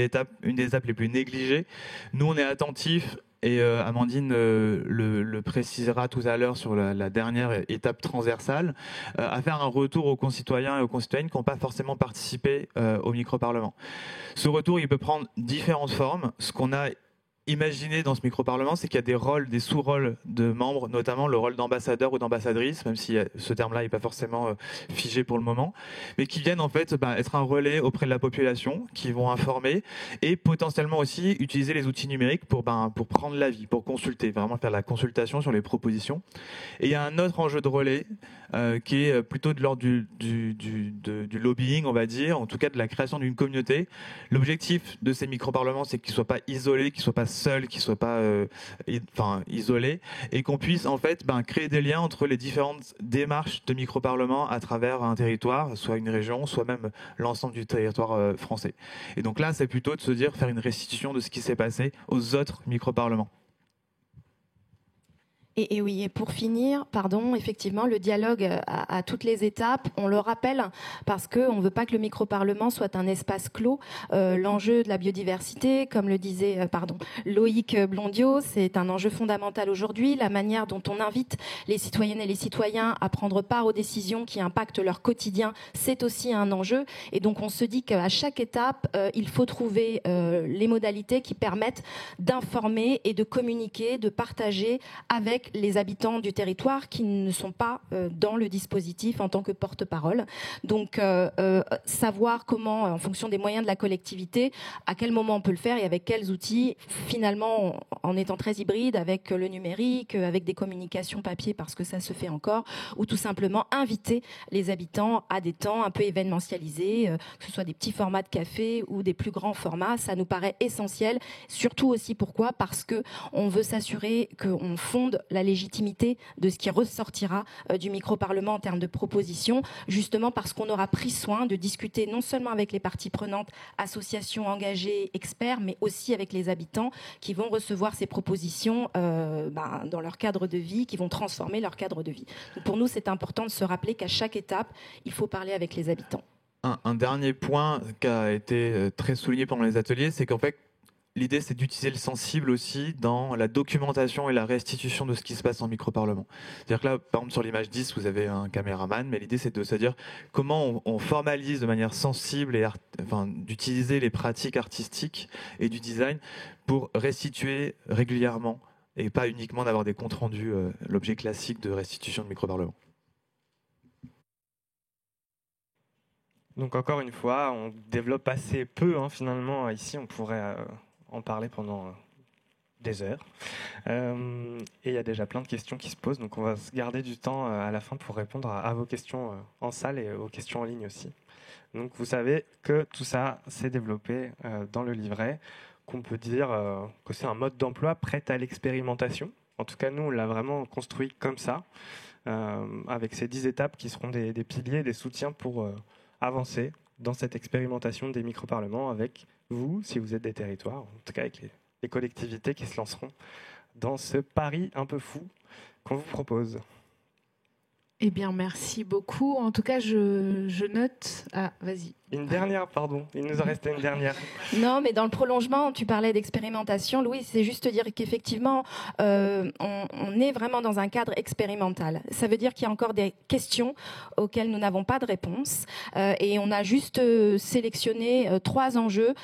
Speaker 6: des étapes les plus négligées. Nous, on est attentifs, et Amandine le précisera tout à l'heure sur la dernière étape transversale, à faire un retour aux concitoyens et aux concitoyennes qui n'ont pas forcément participé au micro-parlement. Ce retour, il peut prendre différentes formes. Ce qu'on a imaginé dans ce micro-parlement, c'est qu'il y a des rôles, des sous-rôles de membres, notamment le rôle d'ambassadeur ou d'ambassadrice, même si ce terme-là n'est pas forcément figé pour le moment, mais qui viennent en fait être un relais auprès de la population, qui vont informer et potentiellement aussi utiliser les outils numériques pour prendre l'avis, pour consulter, vraiment faire la consultation sur les propositions. Et il y a un autre enjeu de relais qui est plutôt de l'ordre du lobbying, on va dire, en tout cas de la création d'une communauté. L'objectif de ces micro-parlements, c'est qu'ils ne soient pas isolés, qu'ils ne soient pas seuls, qu'ils ne soient pas isolés, et qu'on puisse en fait créer des liens entre les différentes démarches de micro-parlement à travers un territoire, soit une région, soit même l'ensemble du territoire français. Et donc là, c'est plutôt de se dire, faire une restitution de ce qui s'est passé aux autres micro-parlements.
Speaker 4: Et oui, et pour finir, effectivement, le dialogue à toutes les étapes, on le rappelle parce qu'on ne veut pas que le micro-parlement soit un espace clos. L'enjeu de la biodiversité, comme le disait Loïc Blondiot, c'est un enjeu fondamental aujourd'hui. La manière dont on invite les citoyennes et les citoyens à prendre part aux décisions qui impactent leur quotidien, c'est aussi un enjeu. Et donc on se dit qu'à chaque étape, il faut trouver les modalités qui permettent d'informer et de communiquer, de partager avec les habitants du territoire qui ne sont pas dans le dispositif en tant que porte-parole. Donc, savoir comment, en fonction des moyens de la collectivité, à quel moment on peut le faire et avec quels outils, finalement, en étant très hybride, avec le numérique, avec des communications papier, parce que ça se fait encore, ou tout simplement inviter les habitants à des temps un peu événementialisés, que ce soit des petits formats de café ou des plus grands formats. Ça nous paraît essentiel, surtout aussi pourquoi ? Parce qu'on veut s'assurer qu'on fonde la légitimité de ce qui ressortira du micro-parlement en termes de propositions, justement parce qu'on aura pris soin de discuter non seulement avec les parties prenantes, associations engagées, experts, mais aussi avec les habitants qui vont recevoir ces propositions dans leur cadre de vie, qui vont transformer leur cadre de vie. Donc pour nous, c'est important de se rappeler qu'à chaque étape, il faut parler avec les habitants.
Speaker 6: Un dernier point qui a été très souligné pendant les ateliers, c'est qu'en fait, l'idée, c'est d'utiliser le sensible aussi dans la documentation et la restitution de ce qui se passe en micro-parlement. C'est-à-dire que là, par exemple, sur l'image 10, vous avez un caméraman, mais l'idée, c'est de se dire comment on formalise de manière sensible et d'utiliser les pratiques artistiques et du design pour restituer régulièrement et pas uniquement d'avoir des comptes rendus, l'objet classique de restitution de micro-parlement.
Speaker 5: Donc encore une fois, on développe assez peu finalement. Ici, on pourrait en parler pendant des heures. Et il y a déjà plein de questions qui se posent, donc on va se garder du temps à la fin pour répondre à vos questions en salle et aux questions en ligne aussi. Donc vous savez que tout ça s'est développé dans le livret, qu'on peut dire que c'est un mode d'emploi prêt à l'expérimentation. En tout cas, nous, on l'a vraiment construit comme ça, avec ces 10 étapes qui seront des piliers, des soutiens pour avancer dans cette expérimentation des micro-parlements avec vous, si vous êtes des territoires, en tout cas avec les collectivités qui se lanceront dans ce pari un peu fou qu'on vous propose.
Speaker 1: Eh bien, merci beaucoup. En tout cas, je note... Ah, vas-y.
Speaker 5: Une dernière, pardon. Il nous en restait une dernière.
Speaker 4: Non, mais dans le prolongement, tu parlais d'expérimentation. Louis, c'est juste dire qu'effectivement, on est vraiment dans un cadre expérimental. Ça veut dire qu'il y a encore des questions auxquelles nous n'avons pas de réponse. Et on a juste sélectionné 3 enjeux.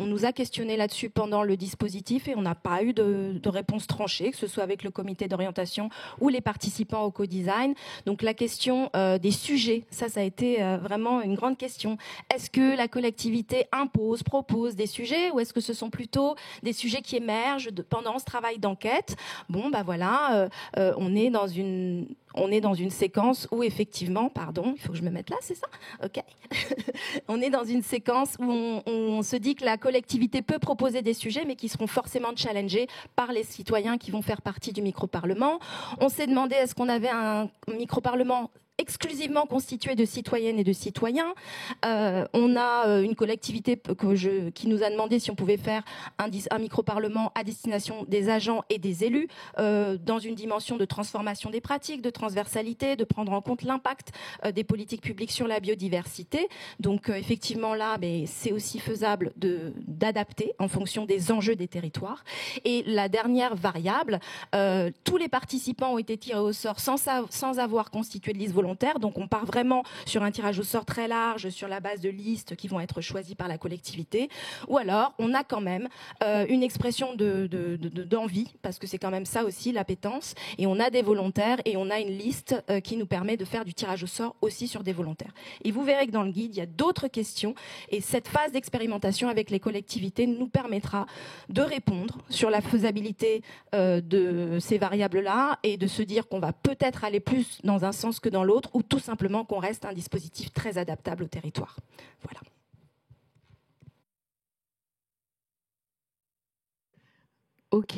Speaker 4: On nous a questionné là-dessus pendant le dispositif et on n'a pas eu de réponse tranchée, que ce soit avec le comité d'orientation ou les participants au co-design. Donc la question des sujets, ça a été vraiment une grande question. Est-ce que la collectivité propose des sujets ou est-ce que ce sont plutôt des sujets qui émergent pendant ce travail d'enquête ? Bon, bah voilà, on est dans une séquence où effectivement, pardon, il faut que je me mette là, c'est ça ? Ok. On est dans une séquence où on se dit que la collectivité peut proposer des sujets, mais qui seront forcément challengés par les citoyens qui vont faire partie du micro-parlement. On s'est demandé est-ce qu'on avait un micro-parlement exclusivement constitué de citoyennes et de citoyens. On a une collectivité qui nous a demandé si on pouvait faire un micro-parlement à destination des agents et des élus, dans une dimension de transformation des pratiques, de transversalité, de prendre en compte l'impact des politiques publiques sur la biodiversité. Donc effectivement là, c'est aussi faisable d'adapter en fonction des enjeux des territoires. Et la dernière variable, tous les participants ont été tirés au sort sans avoir constitué de liste volontaire. Donc on part vraiment sur un tirage au sort très large, sur la base de listes qui vont être choisies par la collectivité. Ou alors on a quand même une expression d'envie, parce que c'est quand même ça aussi l'appétence. Et on a des volontaires et on a une liste qui nous permet de faire du tirage au sort aussi sur des volontaires. Et vous verrez que dans le guide, il y a d'autres questions. Et cette phase d'expérimentation avec les collectivités nous permettra de répondre sur la faisabilité de ces variables-là et de se dire qu'on va peut-être aller plus dans un sens que dans l'autre, ou tout simplement qu'on reste un dispositif très adaptable au territoire. Voilà.
Speaker 1: Ok,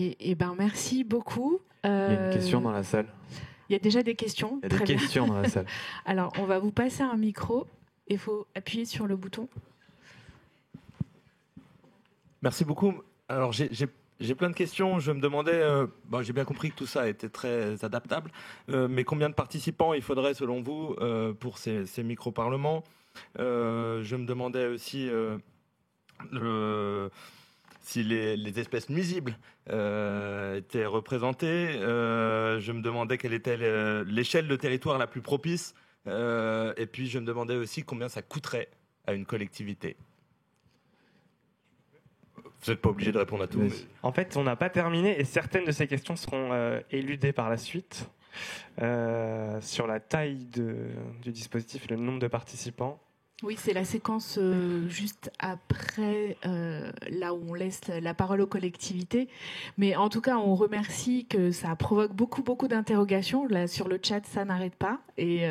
Speaker 1: merci beaucoup.
Speaker 6: Il y a une question dans la salle.
Speaker 1: Il y a déjà des questions.
Speaker 6: Il y a des questions dans la salle.
Speaker 1: Alors, on va vous passer un micro. Il faut appuyer sur le bouton.
Speaker 2: Merci beaucoup. Alors, j'ai plein de questions. Je me demandais, j'ai bien compris que tout ça était très adaptable, mais combien de participants il faudrait selon vous pour ces micro-parlements ? Je me demandais aussi si les espèces nuisibles étaient représentées. Je me demandais quelle était l'échelle de territoire la plus propice. Et puis je me demandais aussi combien ça coûterait à une collectivité. Vous n'êtes pas obligé de répondre à tout. Mais...
Speaker 5: En fait, on n'a pas terminé et certaines de ces questions seront éludées par la suite sur la taille du dispositif et le nombre de participants.
Speaker 1: Oui, c'est la séquence juste après, là où on laisse la parole aux collectivités. Mais en tout cas, on remercie que ça provoque beaucoup d'interrogations. Là, sur le chat, ça n'arrête pas. Et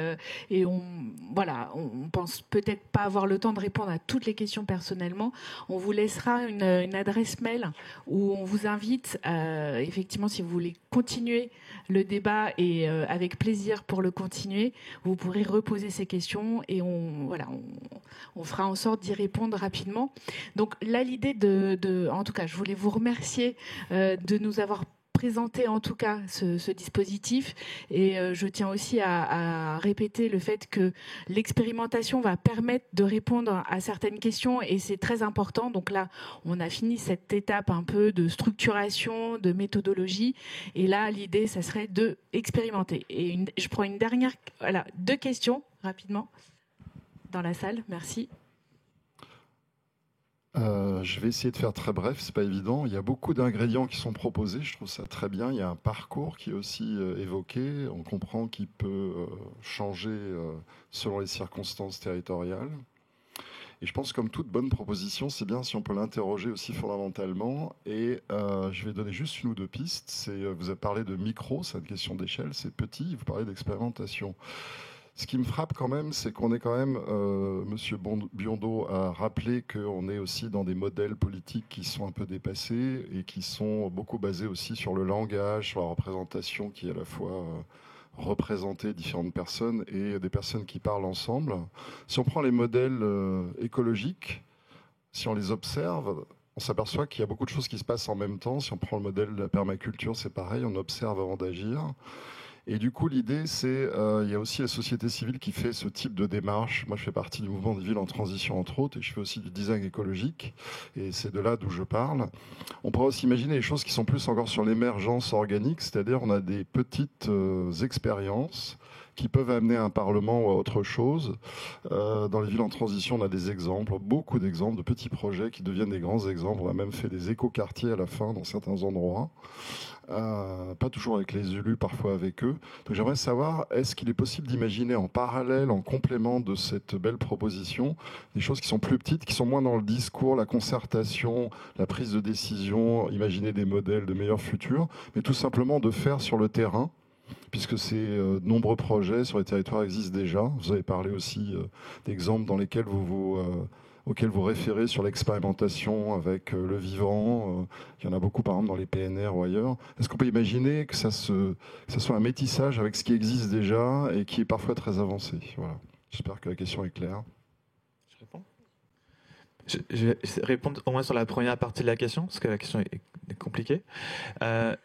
Speaker 1: on pense peut-être pas avoir le temps de répondre à toutes les questions personnellement. On vous laissera une adresse mail où on vous invite, effectivement, si vous voulez continuer le débat et avec plaisir pour le continuer, vous pourrez reposer ces questions et on fera en sorte d'y répondre rapidement. Donc là, l'idée en tout cas, je voulais vous remercier de nous avoir présenté en tout cas ce dispositif et je tiens aussi à répéter le fait que l'expérimentation va permettre de répondre à certaines questions et c'est très important. Donc là, on a fini cette étape un peu de structuration, de méthodologie et là, l'idée, ça serait de expérimenter. Et je prends une dernière, 2 questions rapidement. Dans la salle, merci.
Speaker 7: Je vais essayer de faire très bref, c'est pas évident. Il y a beaucoup d'ingrédients qui sont proposés, je trouve ça très bien. Il y a un parcours qui est aussi évoqué. On comprend qu'il peut changer selon les circonstances territoriales. Et je pense que comme toute bonne proposition, c'est bien si on peut l'interroger aussi fondamentalement. Et je vais donner juste 1 ou 2 pistes. Vous avez parlé de micro, c'est une question d'échelle, c'est petit. Vous parlez d'expérimentation. Ce qui me frappe quand même, c'est qu'on est quand même, Monsieur Biondeau a rappelé qu'on est aussi dans des modèles politiques qui sont un peu dépassés et qui sont beaucoup basés aussi sur le langage, sur la représentation qui est à la fois représenter différentes personnes et des personnes qui parlent ensemble. Si on prend les modèles écologiques, si on les observe, on s'aperçoit qu'il y a beaucoup de choses qui se passent en même temps. Si on prend le modèle de la permaculture, c'est pareil, on observe avant d'agir. Et du coup, l'idée, c'est il y a aussi la société civile qui fait ce type de démarche. Moi, je fais partie du mouvement des villes en transition, entre autres, et je fais aussi du design écologique, et c'est de là d'où je parle. On pourrait aussi imaginer les choses qui sont plus encore sur l'émergence organique, c'est-à-dire on a des petites expériences qui peuvent amener un parlement ou à autre chose. Dans les villes en transition, on a des exemples, beaucoup d'exemples de petits projets qui deviennent des grands exemples. On a même fait des écoquartiers à la fin dans certains endroits. Pas toujours avec les élus, parfois avec eux. Donc j'aimerais savoir, est-ce qu'il est possible d'imaginer en parallèle, en complément de cette belle proposition, des choses qui sont plus petites, qui sont moins dans le discours, la concertation, la prise de décision, imaginer des modèles de meilleurs futurs, mais tout simplement de faire sur le terrain, puisque ces nombreux projets sur les territoires existent déjà. Vous avez parlé aussi d'exemples dans lesquels auxquels vous référez sur l'expérimentation avec le vivant. Il y en a beaucoup, par exemple, dans les PNR ou ailleurs. Est-ce qu'on peut imaginer que ça soit un métissage avec ce qui existe déjà et qui est parfois très avancé? Voilà. J'espère que la question est claire.
Speaker 6: Je réponds. Je vais répondre au moins sur la première partie de la question, parce que la question est compliquée.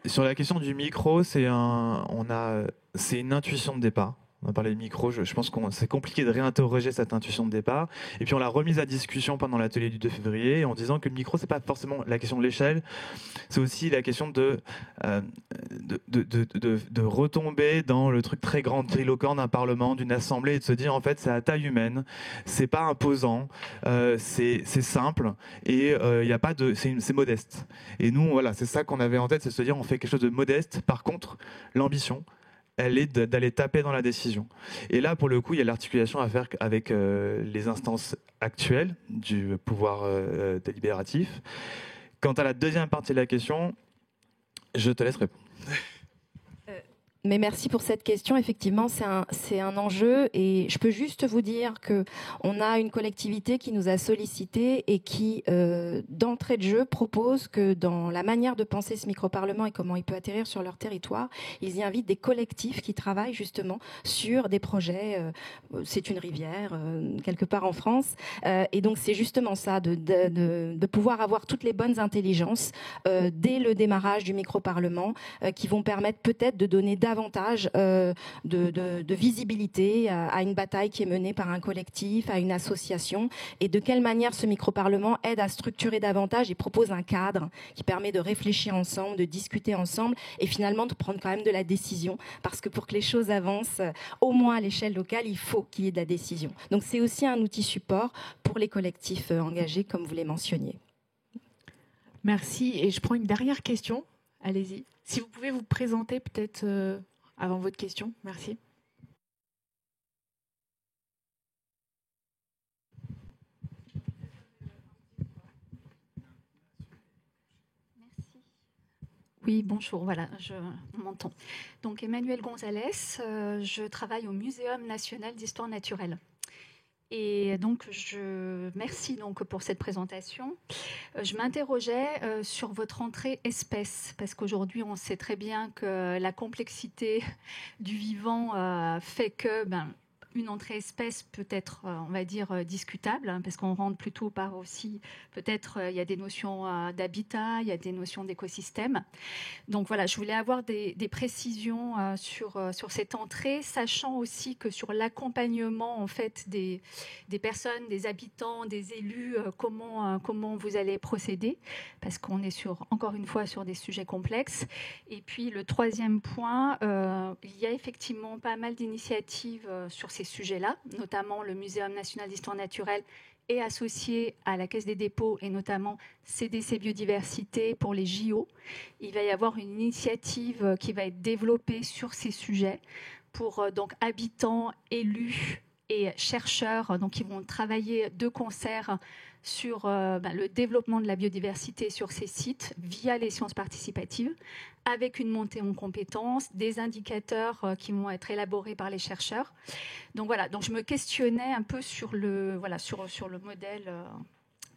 Speaker 6: Sur la question du micro, c'est une intuition de départ. On a parlé de micro, je pense que c'est compliqué de réinterroger cette intuition de départ. Et puis on l'a remise à discussion pendant l'atelier du 2 février en disant que le micro, c'est pas forcément la question de l'échelle, c'est aussi la question de retomber dans le truc très grandiloquent d'un parlement, d'une assemblée, et de se dire en fait c'est à taille humaine, c'est pas imposant, c'est simple et y a pas c'est modeste. Et nous voilà, c'est ça qu'on avait en tête, c'est de se dire on fait quelque chose de modeste. Par contre, l'ambition, elle est d'aller taper dans la décision. Et là, pour le coup, il y a l'articulation à faire avec les instances actuelles du pouvoir délibératif. Quant à la deuxième partie de la question, je te laisse répondre.
Speaker 4: Mais merci pour cette question. Effectivement, c'est un enjeu et je peux juste vous dire qu'on a une collectivité qui nous a sollicité et qui, d'entrée de jeu, propose que dans la manière de penser ce micro-parlement et comment il peut atterrir sur leur territoire, ils y invitent des collectifs qui travaillent justement sur des projets. C'est une rivière, quelque part en France. Et donc, c'est justement ça, de pouvoir avoir toutes les bonnes intelligences dès le démarrage du micro-parlement qui vont permettre peut-être de donner davantage de visibilité à une bataille qui est menée par un collectif, à une association, et de quelle manière ce micro-parlement aide à structurer davantage et propose un cadre qui permet de réfléchir ensemble, de discuter ensemble et finalement de prendre quand même de la décision, parce que pour que les choses avancent, au moins à l'échelle locale, il faut qu'il y ait de la décision. Donc c'est aussi un outil support pour les collectifs engagés, comme vous les mentionniez.
Speaker 1: Merci. Et je prends une dernière question. Allez-y. Si vous pouvez vous présenter peut-être avant votre question. Merci.
Speaker 8: Merci. Oui, bonjour, voilà, on m'entend. Donc Emmanuelle Gonzalez, je travaille au Muséum national d'histoire naturelle. Et donc, merci donc pour cette présentation. Je m'interrogeais sur votre entrée espèce, parce qu'aujourd'hui, on sait très bien que la complexité du vivant fait que une entrée espèce peut être, on va dire, discutable, hein, parce qu'on rentre plutôt par aussi, peut-être, il y a des notions d'habitat, il y a des notions d'écosystème. Donc voilà, je voulais avoir des précisions sur cette entrée, sachant aussi que sur l'accompagnement en fait des personnes, des habitants, des élus, comment vous allez procéder, parce qu'on est encore une fois sur des sujets complexes. Et puis le troisième point, il y a effectivement pas mal d'initiatives sur ces sujets-là, notamment le Muséum national d'histoire naturelle est associé à la Caisse des dépôts et notamment CDC Biodiversité pour les JO. Il va y avoir une initiative qui va être développée sur ces sujets pour donc habitants, élus et chercheurs donc, qui vont travailler de concert sur le développement de la biodiversité sur ces sites via les sciences participatives, avec une montée en compétences, des indicateurs qui vont être élaborés par les chercheurs. Donc voilà, donc je me questionnais un peu sur le modèle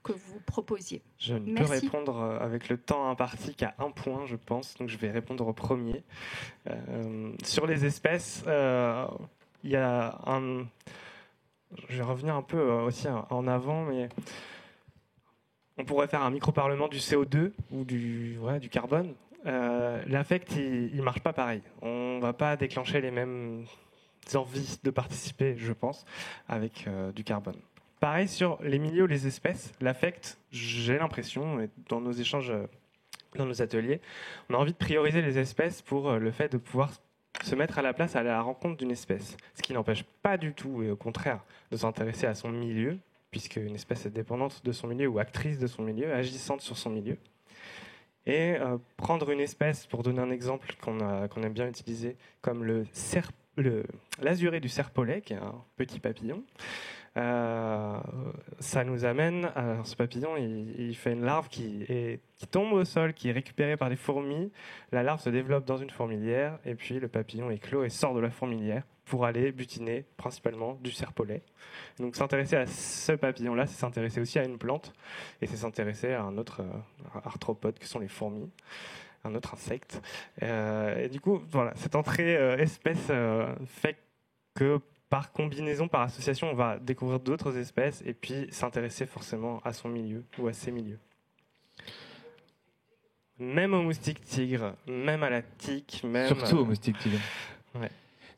Speaker 8: que vous proposiez.
Speaker 5: Je ne peux
Speaker 8: Merci.
Speaker 5: répondre avec le temps imparti qu'à un point, je pense. Donc, je vais répondre au premier. Sur les espèces, il y a un... Je vais revenir un peu aussi en avant, mais on pourrait faire un micro-parlement du CO2 ou du carbone. L'affect, il ne marche pas pareil. On ne va pas déclencher les mêmes envies de participer, je pense, avec du carbone. Pareil sur les milieux ou les espèces, l'affect, j'ai l'impression, et dans nos échanges, dans nos ateliers, on a envie de prioriser les espèces pour le fait de pouvoir se mettre à la place, à la rencontre d'une espèce. Ce qui n'empêche pas du tout, et au contraire, de s'intéresser à son milieu, puisque une espèce est dépendante de son milieu ou actrice de son milieu, agissante sur son milieu. Et prendre une espèce, pour donner un exemple qu'on aime bien utiliser, comme l'azuré du serpolet, qui est un petit papillon, ça nous amène à ce papillon, il fait une larve qui tombe au sol, qui est récupérée par des fourmis. La larve se développe dans une fourmilière et puis le papillon éclot et sort de la fourmilière pour aller butiner principalement du serpolet. Donc s'intéresser à ce papillon-là, c'est s'intéresser aussi à une plante et c'est s'intéresser à un autre arthropode que sont les fourmis, un autre insecte. Et du coup, voilà, cette entrée espèce fait que par combinaison, par association, on va découvrir d'autres espèces et puis s'intéresser forcément à son milieu ou à ses milieux. Même au moustique tigre, même à la tique, même...
Speaker 6: Surtout au moustique tigre.
Speaker 5: Ouais.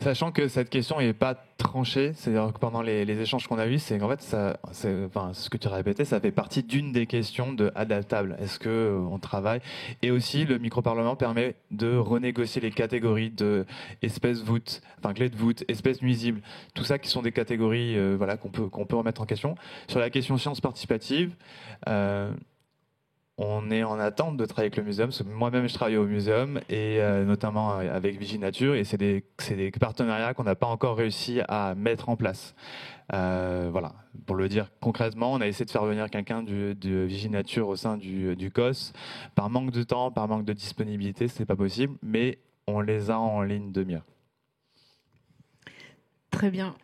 Speaker 6: Sachant que cette question n'est pas tranchée, c'est-à-dire que pendant les échanges qu'on a eus, c'est qu'en fait, ce que tu répétais, ça fait partie d'une des questions de adaptable. Est-ce qu'on travaille? Et aussi, le micro-parlement permet de renégocier les catégories de espèces voûtes, enfin clés de voûte, espèces nuisibles, tout ça qui sont des catégories qu'on peut remettre en question. Sur la question sciences participatives, on est en attente de travailler avec le muséum. Moi-même, je travaille au muséum et notamment avec Viginature, et c'est des partenariats qu'on n'a pas encore réussi à mettre en place. Voilà, pour le dire concrètement, on a essayé de faire venir quelqu'un de Viginature au sein du COS. Par manque de temps, par manque de disponibilité, c'est pas possible, mais on les a en ligne de mire.
Speaker 1: Très bien.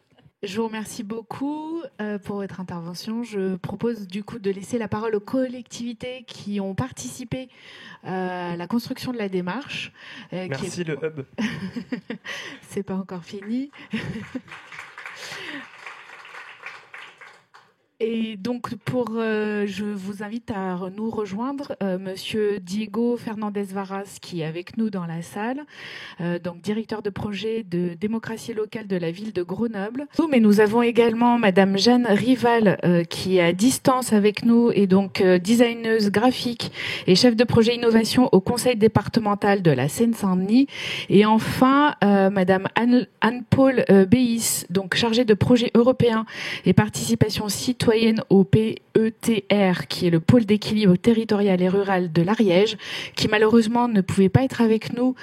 Speaker 1: Je vous remercie beaucoup pour votre intervention. Je propose du coup de laisser la parole aux collectivités qui ont participé à la construction de la démarche.
Speaker 5: Merci le hub.
Speaker 1: C'est pas encore fini. Et donc, je vous invite à nous rejoindre, Monsieur Diego Fernandez Varas, qui est avec nous dans la salle, donc directeur de projet de démocratie locale de la ville de Grenoble. Mais nous avons également Madame Jeanne Rival, qui est à distance avec nous et donc designeuse graphique et chef de projet innovation au conseil départemental de la Seine-Saint-Denis. Et enfin, Madame Anne-Paul Béis, donc chargée de projet européen et participation citoyenne au PETR, qui est le pôle d'équilibre territorial et rural de l'Ariège, qui malheureusement ne pouvait pas être avec nous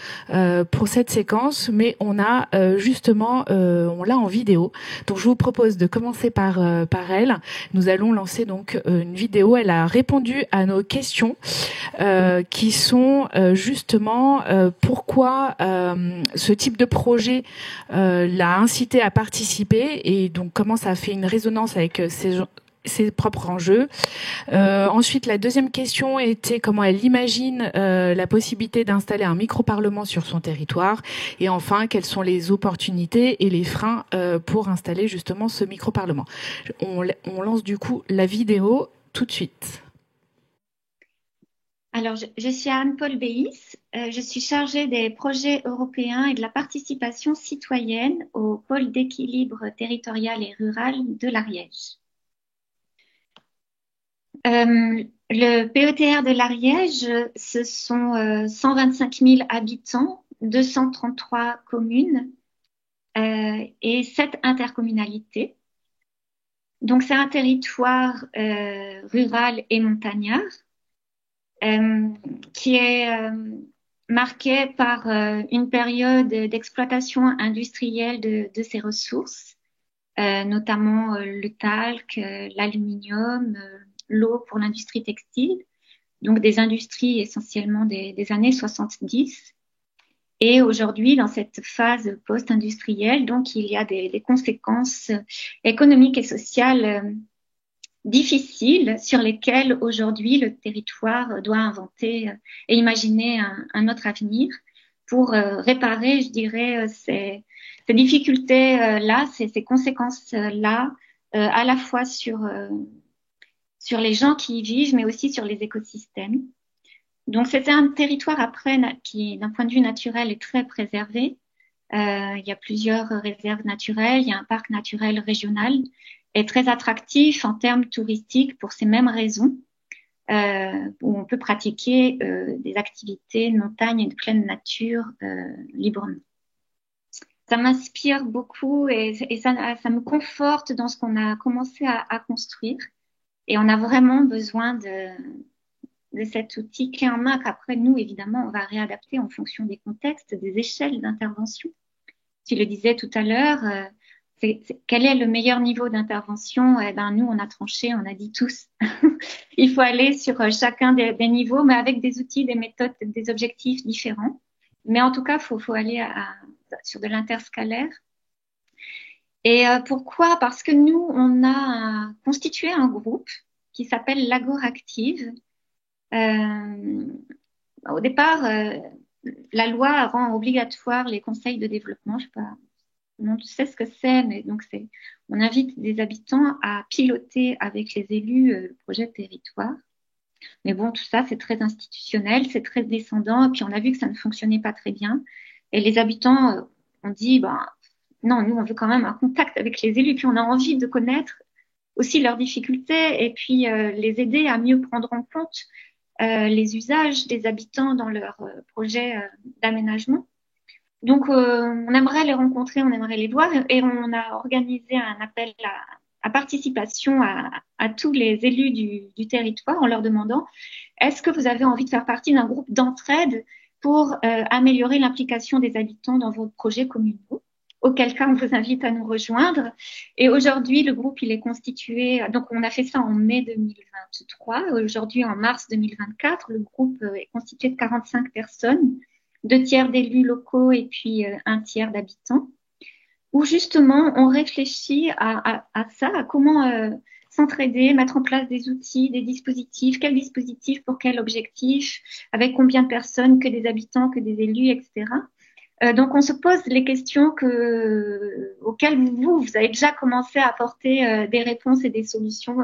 Speaker 1: pour cette séquence, mais on a on l'a en vidéo. Donc je vous propose de commencer par elle. Nous allons lancer donc une vidéo. Elle a répondu à nos questions qui sont justement pourquoi ce type de projet l'a incité à participer et donc comment ça a fait une résonance avec ses propres enjeux. Ensuite, la deuxième question était comment elle imagine la possibilité d'installer un micro-parlement sur son territoire. Et enfin, quelles sont les opportunités et les freins pour installer justement ce micro-parlement. On lance du coup la vidéo tout de suite.
Speaker 9: Alors, je suis Anne-Paul Béis. Je suis chargée des projets européens et de la participation citoyenne au pôle d'équilibre territorial et rural de l'Ariège. Le PETR de l'Ariège, ce sont 125 000 habitants, 233 communes et 7 intercommunalités. Donc, c'est un territoire rural et montagnard qui est marqué par une période d'exploitation industrielle de ces ressources, notamment le talc, l'aluminium, l'eau pour l'industrie textile, donc des industries essentiellement des années 70. Et aujourd'hui, dans cette phase post-industrielle, donc il y a des conséquences économiques et sociales difficiles sur lesquels aujourd'hui le territoire doit inventer et imaginer un autre avenir pour réparer, je dirais, ces difficultés-là, ces conséquences-là, à la fois sur les gens qui y vivent, mais aussi sur les écosystèmes. Donc, c'est un territoire après qui, d'un point de vue naturel, est très préservé. Il y a plusieurs réserves naturelles, il y a un parc naturel régional et très attractif en termes touristiques pour ces mêmes raisons, où on peut pratiquer des activités de montagne et de pleine nature librement. Ça m'inspire beaucoup et ça me conforte dans ce qu'on a commencé à construire. Et on a vraiment besoin de cet outil clé en main qu'après, nous, évidemment, on va réadapter en fonction des contextes, des échelles d'intervention. Tu le disais tout à l'heure, quel est le meilleur niveau d'intervention? Eh ben, nous, on a tranché, on a dit tous. Il faut aller sur chacun des niveaux, mais avec des outils, des méthodes, des objectifs différents. Mais en tout cas, faut aller sur de l'interscalaire. Et pourquoi? Parce que nous, on a constitué un groupe qui s'appelle l'Agoractive. Au départ, la loi rend obligatoire les conseils de développement. Je sais pas, on sait ce que c'est, mais donc on invite des habitants à piloter avec les élus le projet de territoire. Mais bon, tout ça, c'est très institutionnel, c'est très descendant. Et puis, on a vu que ça ne fonctionnait pas très bien. Et les habitants ont dit, non, nous, on veut quand même un contact avec les élus. Puis, on a envie de connaître aussi leurs difficultés et puis les aider à mieux prendre en compte les usages des habitants dans leur projet d'aménagement. Donc, on aimerait les rencontrer, on aimerait les voir et on a organisé un appel à participation à tous les élus du territoire en leur demandant est-ce que vous avez envie de faire partie d'un groupe d'entraide pour améliorer l'implication des habitants dans vos projets communaux? Auquel cas, on vous invite à nous rejoindre. Et aujourd'hui, le groupe, il est constitué, donc on a fait ça en mai 2023. Aujourd'hui, en mars 2024, le groupe est constitué de 45 personnes, 2 tiers d'élus locaux et puis 1 tiers d'habitants, où justement, on réfléchit à ça, à comment s'entraider, mettre en place des outils, des dispositifs, quels dispositifs pour quel objectif, avec combien de personnes, que des habitants, que des élus, etc. Donc, on se pose les questions auxquelles vous avez déjà commencé à apporter des réponses et des solutions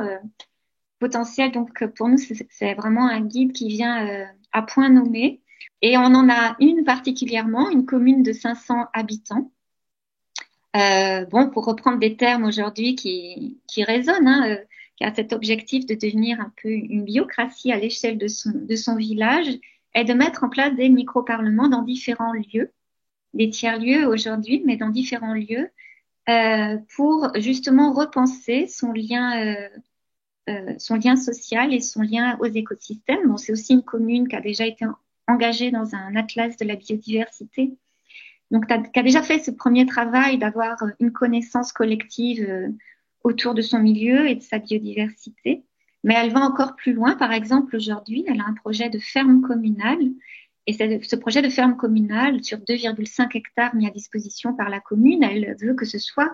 Speaker 9: potentielles. Donc, pour nous, c'est vraiment un guide qui vient à point nommé. Et on en a une particulièrement, une commune de 500 habitants. Pour reprendre des termes aujourd'hui qui résonnent, qui a cet objectif de devenir un peu une biocratie à l'échelle de son village, et de mettre en place des micro-parlements dans différents lieux, des tiers-lieux aujourd'hui, mais dans différents lieux, pour justement repenser son lien social et son lien aux écosystèmes. Bon, c'est aussi une commune qui a déjà été engagée dans un atlas de la biodiversité, donc qui a déjà fait ce premier travail d'avoir une connaissance collective autour de son milieu et de sa biodiversité. Mais elle va encore plus loin. Par exemple, aujourd'hui, elle a un projet de ferme communale. Et ce projet de ferme communale, sur 2,5 hectares mis à disposition par la commune, elle veut que ce soit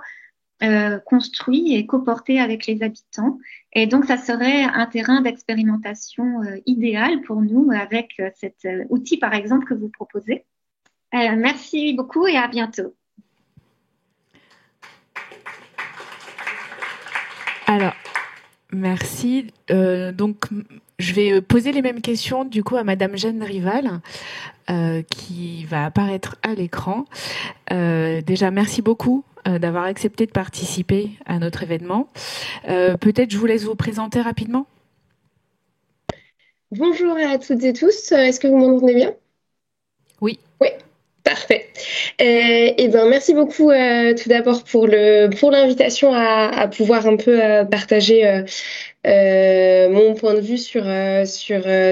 Speaker 9: construit et coporté avec les habitants. Et donc, ça serait un terrain d'expérimentation idéal pour nous avec cet outil, par exemple, que vous proposez. Merci beaucoup et à bientôt.
Speaker 1: Alors, merci. Donc, je vais poser les mêmes questions du coup à Madame Jeanne Rival, qui va apparaître à l'écran. Déjà, merci beaucoup d'avoir accepté de participer à notre événement. Peut-être je vous laisse vous présenter rapidement.
Speaker 10: Bonjour à toutes et tous. Est-ce que vous m'entendez bien?
Speaker 1: Oui.
Speaker 10: Oui. Parfait. Merci beaucoup tout d'abord pour l'invitation à pouvoir un peu partager mon point de vue sur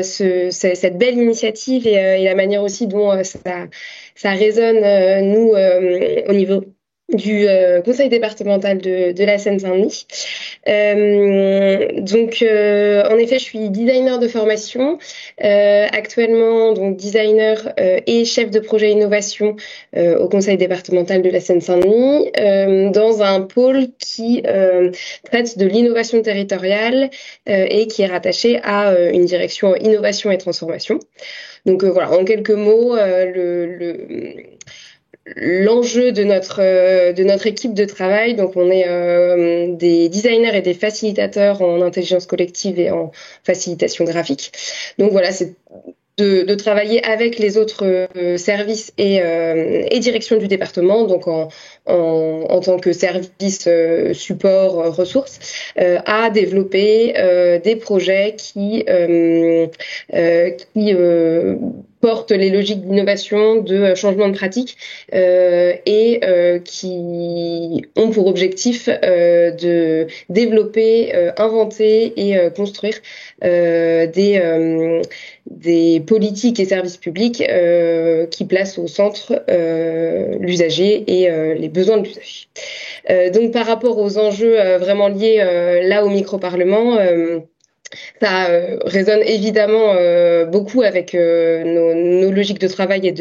Speaker 10: cette belle initiative et la manière aussi dont ça résonne nous au niveau du conseil départemental de la Seine-Saint-Denis. En effet, je suis designer de formation, actuellement donc designer et chef de projet innovation au conseil départemental de la Seine-Saint-Denis, dans un pôle qui traite de l'innovation territoriale et qui est rattaché à une direction innovation et transformation. Donc voilà, en quelques mots, l'enjeu de notre équipe de travail. Donc on est des designers et des facilitateurs en intelligence collective et en facilitation graphique. Donc voilà, c'est de travailler avec les autres services et directions du département, donc en tant que service support ressources, à développer des projets qui portent les logiques d'innovation, de changement de pratique et qui ont pour objectif de développer, inventer et construire des politiques et services publics qui placent au centre l'usager et les besoins de l'usager. Donc par rapport aux enjeux vraiment liés là au micro-parlement, ça résonne évidemment beaucoup avec nos logiques de travail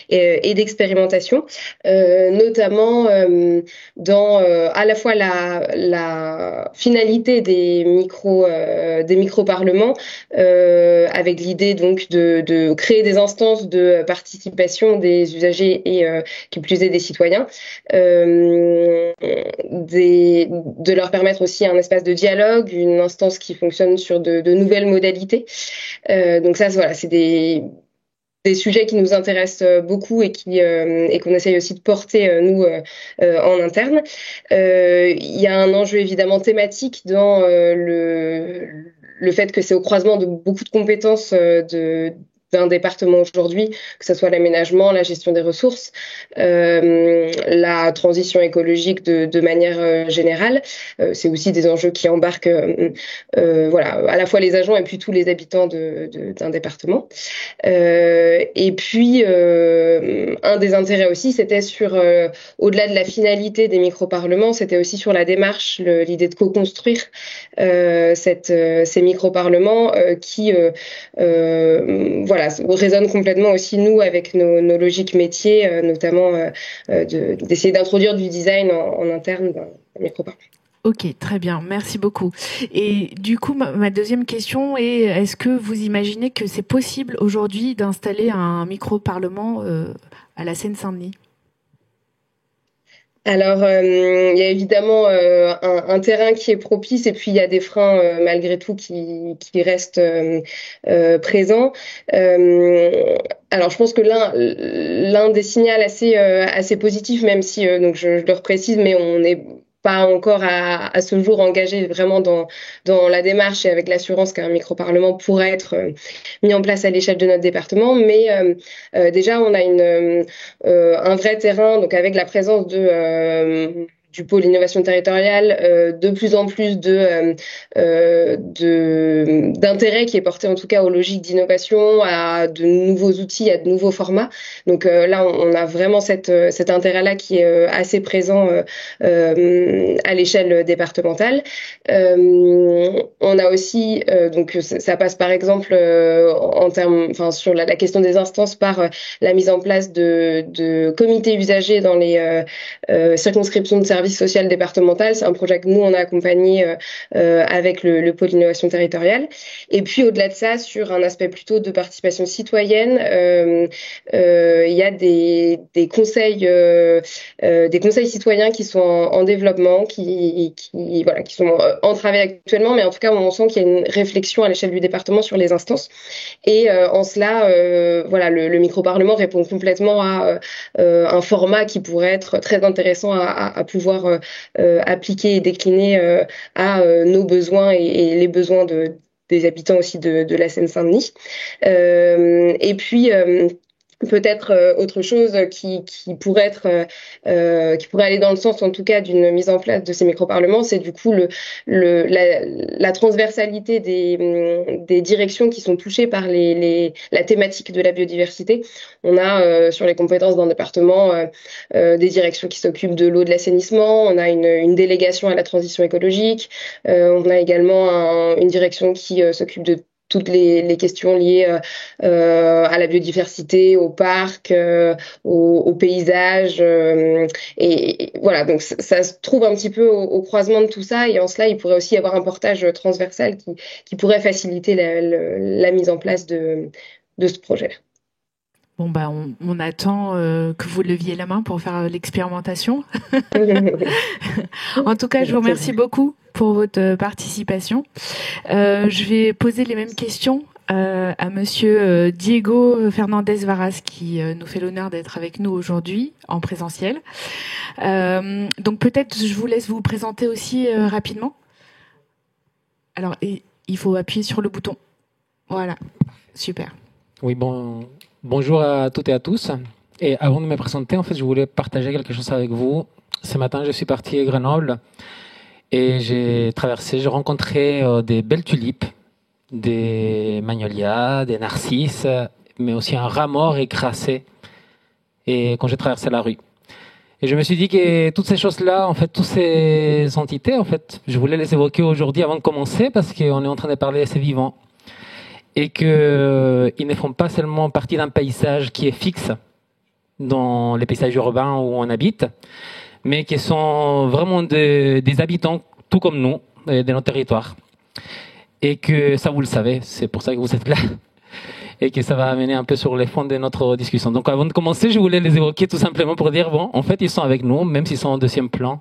Speaker 10: et d'expérimentation, notamment dans à la fois la finalité des micro-parlements, avec l'idée donc de créer des instances de participation des usagers et qui plus est des citoyens, de leur permettre aussi un espace de dialogue, une instance qui fonctionne sur de nouvelles modalités. Donc ça, voilà, c'est des sujets qui nous intéressent beaucoup et qu'on essaye aussi de porter, nous, en interne. Il y a un enjeu évidemment thématique dans le fait que c'est au croisement de beaucoup de compétences d'un département aujourd'hui, que ce soit l'aménagement, la gestion des ressources, la transition écologique de manière générale. C'est aussi des enjeux qui embarquent voilà, à la fois les agents et puis tous les habitants d'un département. Et puis, un des intérêts aussi, c'était sur, au-delà de la finalité des micro-parlements, c'était aussi sur la démarche, l'idée de co-construire ces micro-parlements qui voilà, résonne complètement aussi, nous, avec nos logiques métiers, notamment d'essayer d'introduire du design en interne d'un micro-parlement.
Speaker 1: Ok, très bien, merci beaucoup. Et du coup, ma deuxième question est, est-ce que vous imaginez que c'est possible aujourd'hui d'installer un micro-parlement à la Seine-Saint-Denis ?
Speaker 10: Alors, il y a évidemment un terrain qui est propice et puis il y a des freins malgré tout qui restent présents. Alors, je pense que l'un des signaux assez positifs, même si donc je le reprécise, mais on n'est pas encore à ce jour engagé vraiment dans la démarche et avec l'assurance qu'un micro-parlement pourra être mis en place à l'échelle de notre département. Mais déjà, on a un vrai terrain, donc avec la présence du pôle innovation territoriale, de plus en plus d'intérêt qui est porté en tout cas aux logiques d'innovation, à de nouveaux outils, à de nouveaux formats. Donc là, on a vraiment cet intérêt-là qui est assez présent à l'échelle départementale. On a aussi, donc ça passe par exemple sur la question des instances par la mise en place de comités usagers dans les circonscriptions de services social départemental. C'est un projet que nous, on a accompagné avec le pôle innovation territoriale. Et puis, au-delà de ça, sur un aspect plutôt de participation citoyenne, il y a des conseils citoyens qui sont en développement, qui sont en travail actuellement, mais en tout cas, on sent qu'il y a une réflexion à l'échelle du département sur les instances. Et en cela, le micro-parlement répond complètement à un format qui pourrait être très intéressant à pouvoir appliquer et décliner à nos besoins et les besoins des habitants aussi de la Seine-Saint-Denis. Et puis peut-être autre chose qui pourrait aller dans le sens, en tout cas, d'une mise en place de ces micro-parlements, c'est du coup la transversalité des directions qui sont touchées par la thématique de la biodiversité. On a sur les compétences d'un département des directions qui s'occupent de l'eau, de l'assainissement. On a une délégation à la transition écologique. On a également une direction qui s'occupe de toutes les questions liées à la biodiversité, au parc, au paysage. Et voilà, donc ça se trouve un petit peu au croisement de tout ça. Et en cela, il pourrait aussi y avoir un portage transversal qui pourrait faciliter la mise en place de ce projet.
Speaker 1: Bon, bah, on attend que vous leviez la main pour faire l'expérimentation. En tout cas, je vous remercie beaucoup pour votre participation. Je vais poser les mêmes questions à monsieur Diego Fernandez Varas, qui nous fait l'honneur d'être avec nous aujourd'hui en présentiel. Donc peut-être je vous laisse vous présenter aussi rapidement. Alors, il faut appuyer sur le bouton. Voilà, super.
Speaker 11: Oui, bonjour à toutes et à tous. Et avant de me présenter, en fait, je voulais partager quelque chose avec vous. Ce matin, je suis parti à Grenoble et j'ai rencontré des belles tulipes, des magnolias, des narcisses, mais aussi un rat mort écrasé. Et quand j'ai traversé la rue. Et je me suis dit que toutes ces choses-là, en fait, toutes ces entités, en fait, je voulais les évoquer aujourd'hui avant de commencer parce qu'on est en train de parler de ces vivants. Et qu'ils ne font pas seulement partie d'un paysage qui est fixe dans les paysages urbains où on habite, mais qui sont vraiment des habitants, tout comme nous, de nos territoires. Et que ça, vous le savez, c'est pour ça que vous êtes là, et que ça va amener un peu sur les fonds de notre discussion. Donc avant de commencer, je voulais les évoquer tout simplement pour dire, bon, en fait, ils sont avec nous, même s'ils sont en deuxième plan,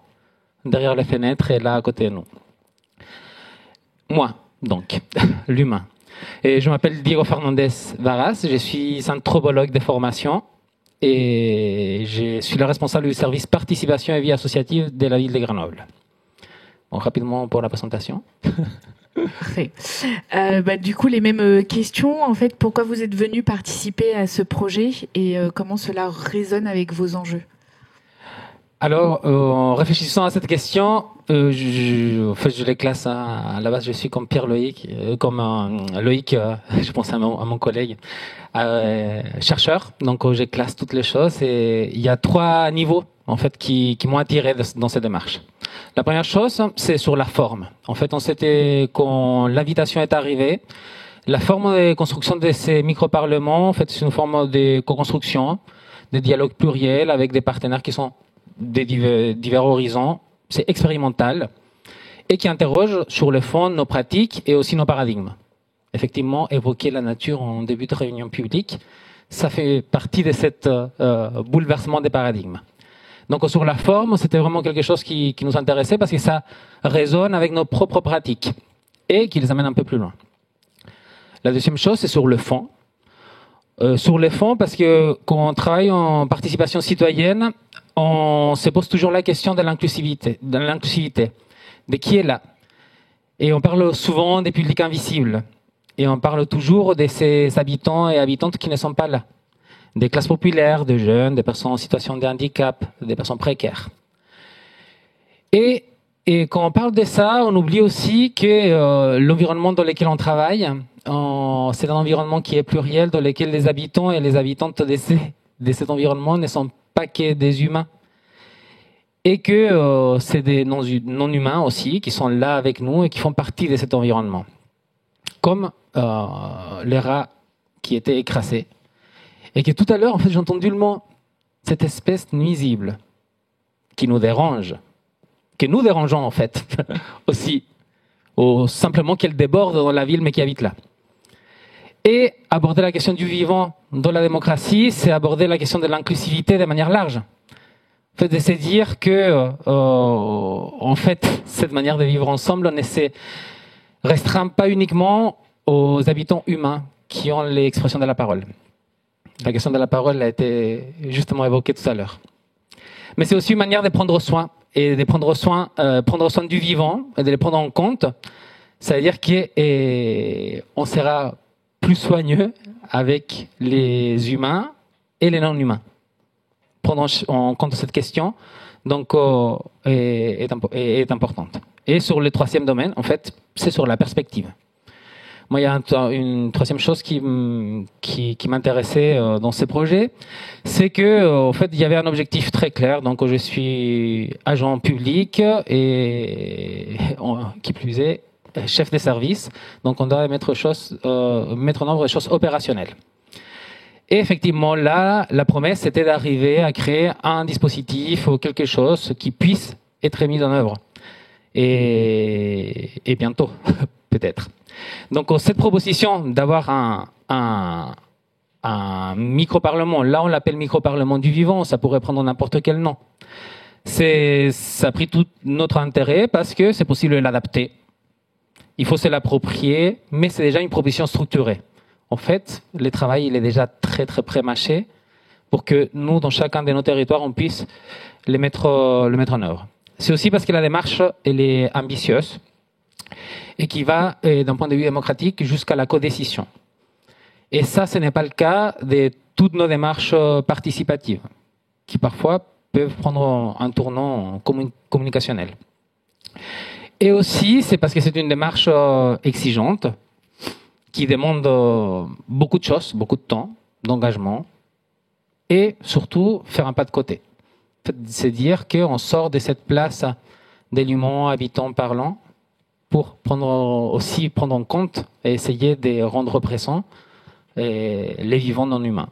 Speaker 11: derrière les fenêtres et là à côté de nous. Moi, donc, l'humain. Et je m'appelle Diego Fernandez Varas, je suis anthropologue de formation et je suis le responsable du service participation et vie associative de la ville de Grenoble. Bon, rapidement pour la présentation.
Speaker 1: Parfait. Du coup, les mêmes questions. En fait, pourquoi vous êtes venu participer à ce projet et comment cela résonne avec vos enjeux?
Speaker 11: Alors, en réfléchissant à cette question, je les classe à la base. Je suis comme Pierre Loïc, Loïc. Je pense à mon collègue, chercheur. Donc, je classe toutes les choses. Et il y a 3 niveaux en fait qui m'ont attiré dans cette démarche. La première chose, c'est sur la forme. En fait, quand l'invitation est arrivée, la forme de construction de ces micro-parlements, en fait, c'est une forme de co-construction, de dialogue pluriel avec des partenaires qui sont des divers horizons. C'est expérimental et qui interroge sur le fond nos pratiques et aussi nos paradigmes. Effectivement, évoquer la nature en début de réunion publique, ça fait partie de cet bouleversement des paradigmes. Donc sur la forme, c'était vraiment quelque chose qui nous intéressait parce que ça résonne avec nos propres pratiques et qui les amène un peu plus loin. La deuxième chose, c'est sur le fond. Sur le fond, parce que quand on travaille en participation citoyenne, on se pose toujours la question de l'inclusivité, de qui est là. Et on parle souvent des publics invisibles. Et on parle toujours de ces habitants et habitantes qui ne sont pas là. Des classes populaires, des jeunes, des personnes en situation de handicap, des personnes précaires. Et quand on parle de ça, on oublie aussi que l'environnement dans lequel on travaille, c'est un environnement qui est pluriel, dans lequel les habitants et les habitantes de cet environnement ne sont pas que des humains. Et que c'est des non-humains aussi qui sont là avec nous et qui font partie de cet environnement. Comme les rats qui étaient écrasés. Et que tout à l'heure, en fait, j'ai entendu le mot, cette espèce nuisible qui nous dérange, que nous dérangeons en fait aussi, ou simplement qu'elle déborde dans la ville mais qui habite là. Et aborder la question du vivant dans la démocratie, c'est aborder la question de l'inclusivité de manière large. En fait, de se dire que, en fait, cette manière de vivre ensemble ne se restreint pas uniquement aux habitants humains qui ont l'expression de la parole. La question de la parole a été justement évoquée tout à l'heure. Mais c'est aussi une manière de prendre soin, et de prendre soin du vivant, et de le prendre en compte. Ça veut dire qu'on sera plus soigneux avec les humains et les non-humains. Prendre en compte cette question donc, est importante. Et sur le troisième domaine, en fait, c'est sur la perspective. Moi, il y a une troisième chose qui m'intéressait dans ces projets, c'est que, en fait, il y avait un objectif très clair. Donc, je suis agent public et, qui plus est, chef des services. Donc, on doit mettre en œuvre des choses opérationnelles. Et effectivement, là, la promesse, c'était d'arriver à créer un dispositif ou quelque chose qui puisse être mis en œuvre. Et bientôt, peut-être. Donc, cette proposition d'avoir un micro-parlement, là, on l'appelle micro-parlement du vivant, ça pourrait prendre n'importe quel nom. Ça a pris tout notre intérêt parce que c'est possible de l'adapter. Il faut se l'approprier, mais c'est déjà une proposition structurée. En fait, le travail, il est déjà très, très pré-mâché pour que nous, dans chacun de nos territoires, on puisse le mettre en œuvre. C'est aussi parce que la démarche, elle est ambitieuse et qui va, d'un point de vue démocratique, jusqu'à la codécision. Et ça, ce n'est pas le cas de toutes nos démarches participatives, qui parfois peuvent prendre un tournant communicationnel. Et aussi, c'est parce que c'est une démarche exigeante, qui demande beaucoup de choses, beaucoup de temps, d'engagement, et surtout faire un pas de côté. En fait, c'est dire qu'on sort de cette place des humains habitants parlants pour prendre en compte et essayer de rendre présents les vivants non humains.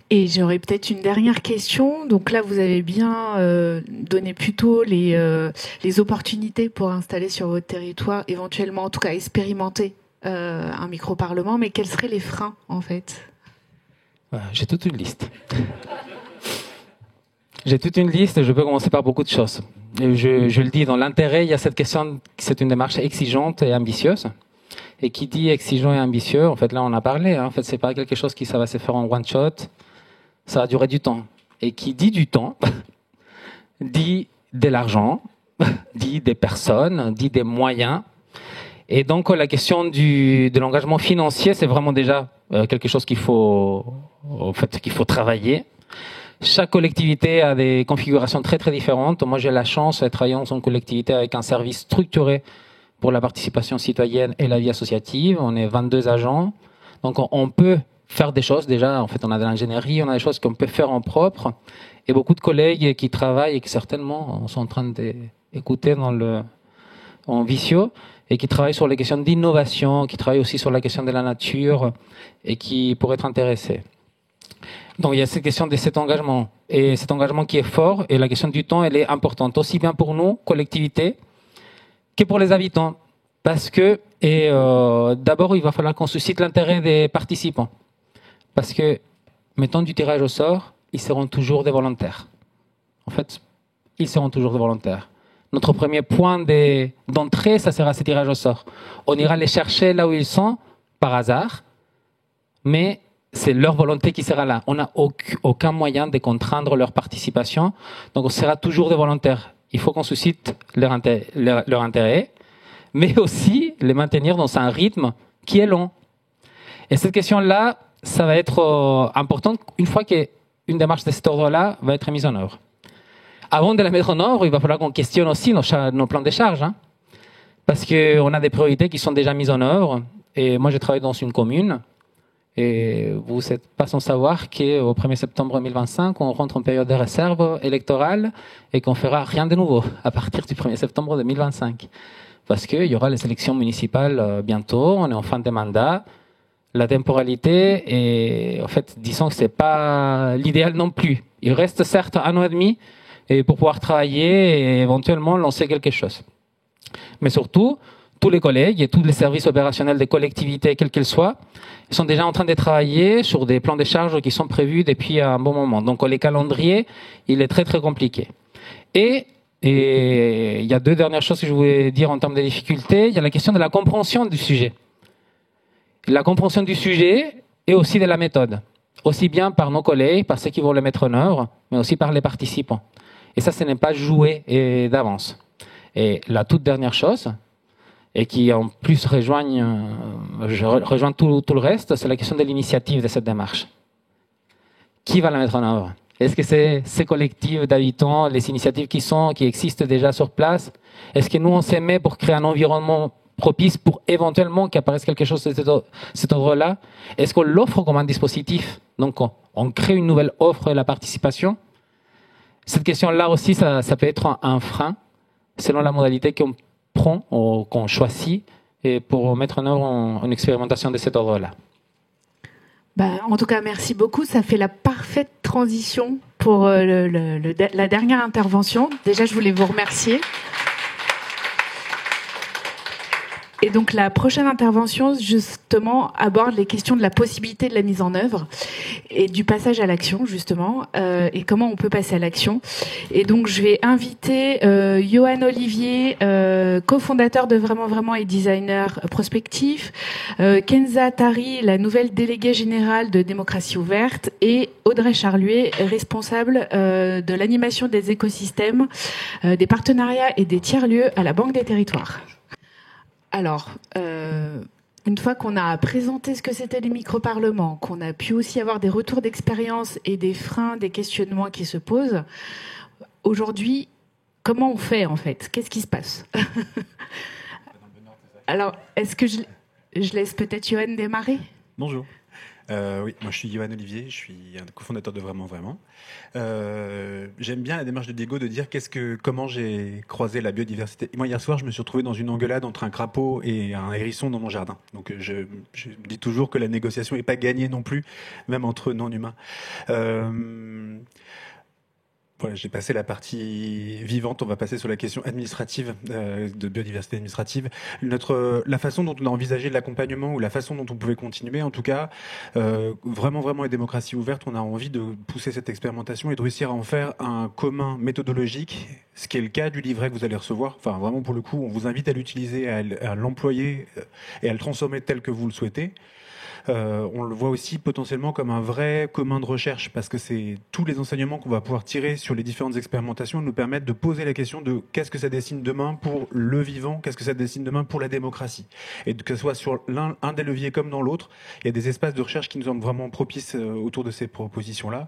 Speaker 1: Et j'aurais peut-être une dernière question. Donc là, vous avez bien donné plutôt les opportunités pour installer sur votre territoire, éventuellement, en tout cas, expérimenter un micro-parlement. Mais quels seraient les freins, en fait ?
Speaker 11: J'ai toute une liste. J'ai toute une liste. Je peux commencer par beaucoup de choses. Et je le dis, dans l'intérêt, il y a cette question, c'est une démarche exigeante et ambitieuse. Et qui dit exigeant et ambitieux, en fait, là, on a parlé. Hein, en fait, c'est pas quelque chose qui ça va se faire en one shot. Ça va durer du temps. Et qui dit du temps, dit de l'argent, dit des personnes, dit des moyens. Et donc, la question de l'engagement financier, c'est vraiment déjà quelque chose qu'il faut travailler. Chaque collectivité a des configurations très, très différentes. Moi, j'ai la chance de travailler dans une collectivité avec un service structuré pour la participation citoyenne et la vie associative. On est 22 agents. Donc, on peut faire des choses déjà. En fait, on a de l'ingénierie, on a des choses qu'on peut faire en propre. Et beaucoup de collègues qui travaillent et qui certainement sont en train d'écouter en visio et qui travaillent sur les questions d'innovation, qui travaillent aussi sur la question de la nature et qui pourraient être intéressés. Donc, il y a cette question de cet engagement. Et cet engagement qui est fort, et la question du temps, elle est importante, aussi bien pour nous, collectivités, que pour les habitants. Parce que, d'abord, il va falloir qu'on suscite l'intérêt des participants. Parce que, mettons du tirage au sort, ils seront toujours des volontaires. En fait, ils seront toujours des volontaires. Notre premier point d'entrée, ça sera ce tirage au sort. On ira les chercher là où ils sont, par hasard, mais c'est leur volonté qui sera là. On n'a aucun moyen de contraindre leur participation, donc on sera toujours des volontaires. Il faut qu'on suscite leur intérêt, mais aussi les maintenir dans un rythme qui est long. Et cette question-là, ça va être important une fois qu'une démarche de cet ordre-là va être mise en œuvre. Avant de la mettre en œuvre, il va falloir qu'on questionne aussi nos plans de charge, hein, parce qu'on a des priorités qui sont déjà mises en œuvre. Et moi, je travaille dans une commune, et vous n'êtes pas sans savoir qu'au 1er septembre 2025, on rentre en période de réserve électorale et qu'on fera rien de nouveau à partir du 1er septembre 2025. Parce qu'il y aura les élections municipales bientôt, on est en fin de mandat. La temporalité, et en fait, disons que c'est pas l'idéal non plus. Il reste certes 1 an et demi pour pouvoir travailler et éventuellement lancer quelque chose. Mais surtout, tous les collègues et tous les services opérationnels des collectivités, quelles qu'elles soient, sont déjà en train de travailler sur des plans de charge qui sont prévus depuis un bon moment. Donc, les calendriers, il est très, très compliqué. Et il y a 2 dernières choses que je voulais dire en termes de difficultés. Il y a la question de la compréhension du sujet. La compréhension du sujet et aussi de la méthode. Aussi bien par nos collègues, par ceux qui vont le mettre en œuvre, mais aussi par les participants. Et ça, ce n'est pas joué d'avance. Et la toute dernière chose, et qui en plus rejoint tout le reste, c'est la question de l'initiative de cette démarche. qui va la mettre en œuvre? Est-ce que c'est ces collectifs d'habitants, les initiatives qui existent déjà sur place? Est-ce que nous, on s'y met pour créer un environnement propice pour éventuellement qu'apparaisse quelque chose de cet ordre-là? Est-ce qu'on l'offre comme un dispositif? Donc, on crée une nouvelle offre de la participation? Cette question-là aussi, ça peut être un frein selon la modalité qu'on prend ou qu'on choisit et pour mettre en œuvre une expérimentation de cet ordre-là.
Speaker 1: En tout cas, merci beaucoup. Ça fait la parfaite transition pour la dernière intervention. Déjà, je voulais vous remercier. Et donc la prochaine intervention, justement, aborde les questions de la possibilité de la mise en œuvre et du passage à l'action, justement, et comment on peut passer à l'action. Et donc je vais inviter Johan Olivier, cofondateur de Vraiment et designer prospectif, Kenza Tari, la nouvelle déléguée générale de Démocratie Ouverte, et Audrey Charluet, responsable de l'animation des écosystèmes, des partenariats et des tiers-lieux à la Banque des Territoires. Alors, une fois qu'on a présenté ce que c'était les micro-parlements, qu'on a pu aussi avoir des retours d'expérience et des freins, des questionnements qui se posent, aujourd'hui, comment on fait en fait? Qu'est-ce qui se passe? Alors, est-ce que je laisse peut-être Johan démarrer?
Speaker 12: Bonjour. Oui, moi je suis Johan Olivier, je suis un cofondateur de Vraiment. J'aime bien la démarche de Diego de dire comment j'ai croisé la biodiversité. Moi hier soir, je me suis retrouvé dans une engueulade entre un crapaud et un hérisson dans mon jardin. Donc je dis toujours que la négociation n'est pas gagnée non plus, même entre non-humains. Voilà, j'ai passé la partie vivante, on va passer sur la question administrative, de biodiversité administrative. La façon dont on a envisagé l'accompagnement ou la façon dont on pouvait continuer, en tout cas, vraiment et démocratie ouverte, on a envie de pousser cette expérimentation et de réussir à en faire un commun méthodologique, ce qui est le cas du livret que vous allez recevoir. Enfin, vraiment pour le coup, on vous invite à l'utiliser, à l'employer et à le transformer tel que vous le souhaitez. On le voit aussi potentiellement comme un vrai commun de recherche parce que c'est tous les enseignements qu'on va pouvoir tirer sur les différentes expérimentations nous permettent de poser la question de qu'est-ce que ça dessine demain pour le vivant, qu'est-ce que ça dessine demain pour la démocratie. Et que ce soit sur un des leviers comme dans l'autre, il y a des espaces de recherche qui nous semblent vraiment propices autour de ces propositions-là.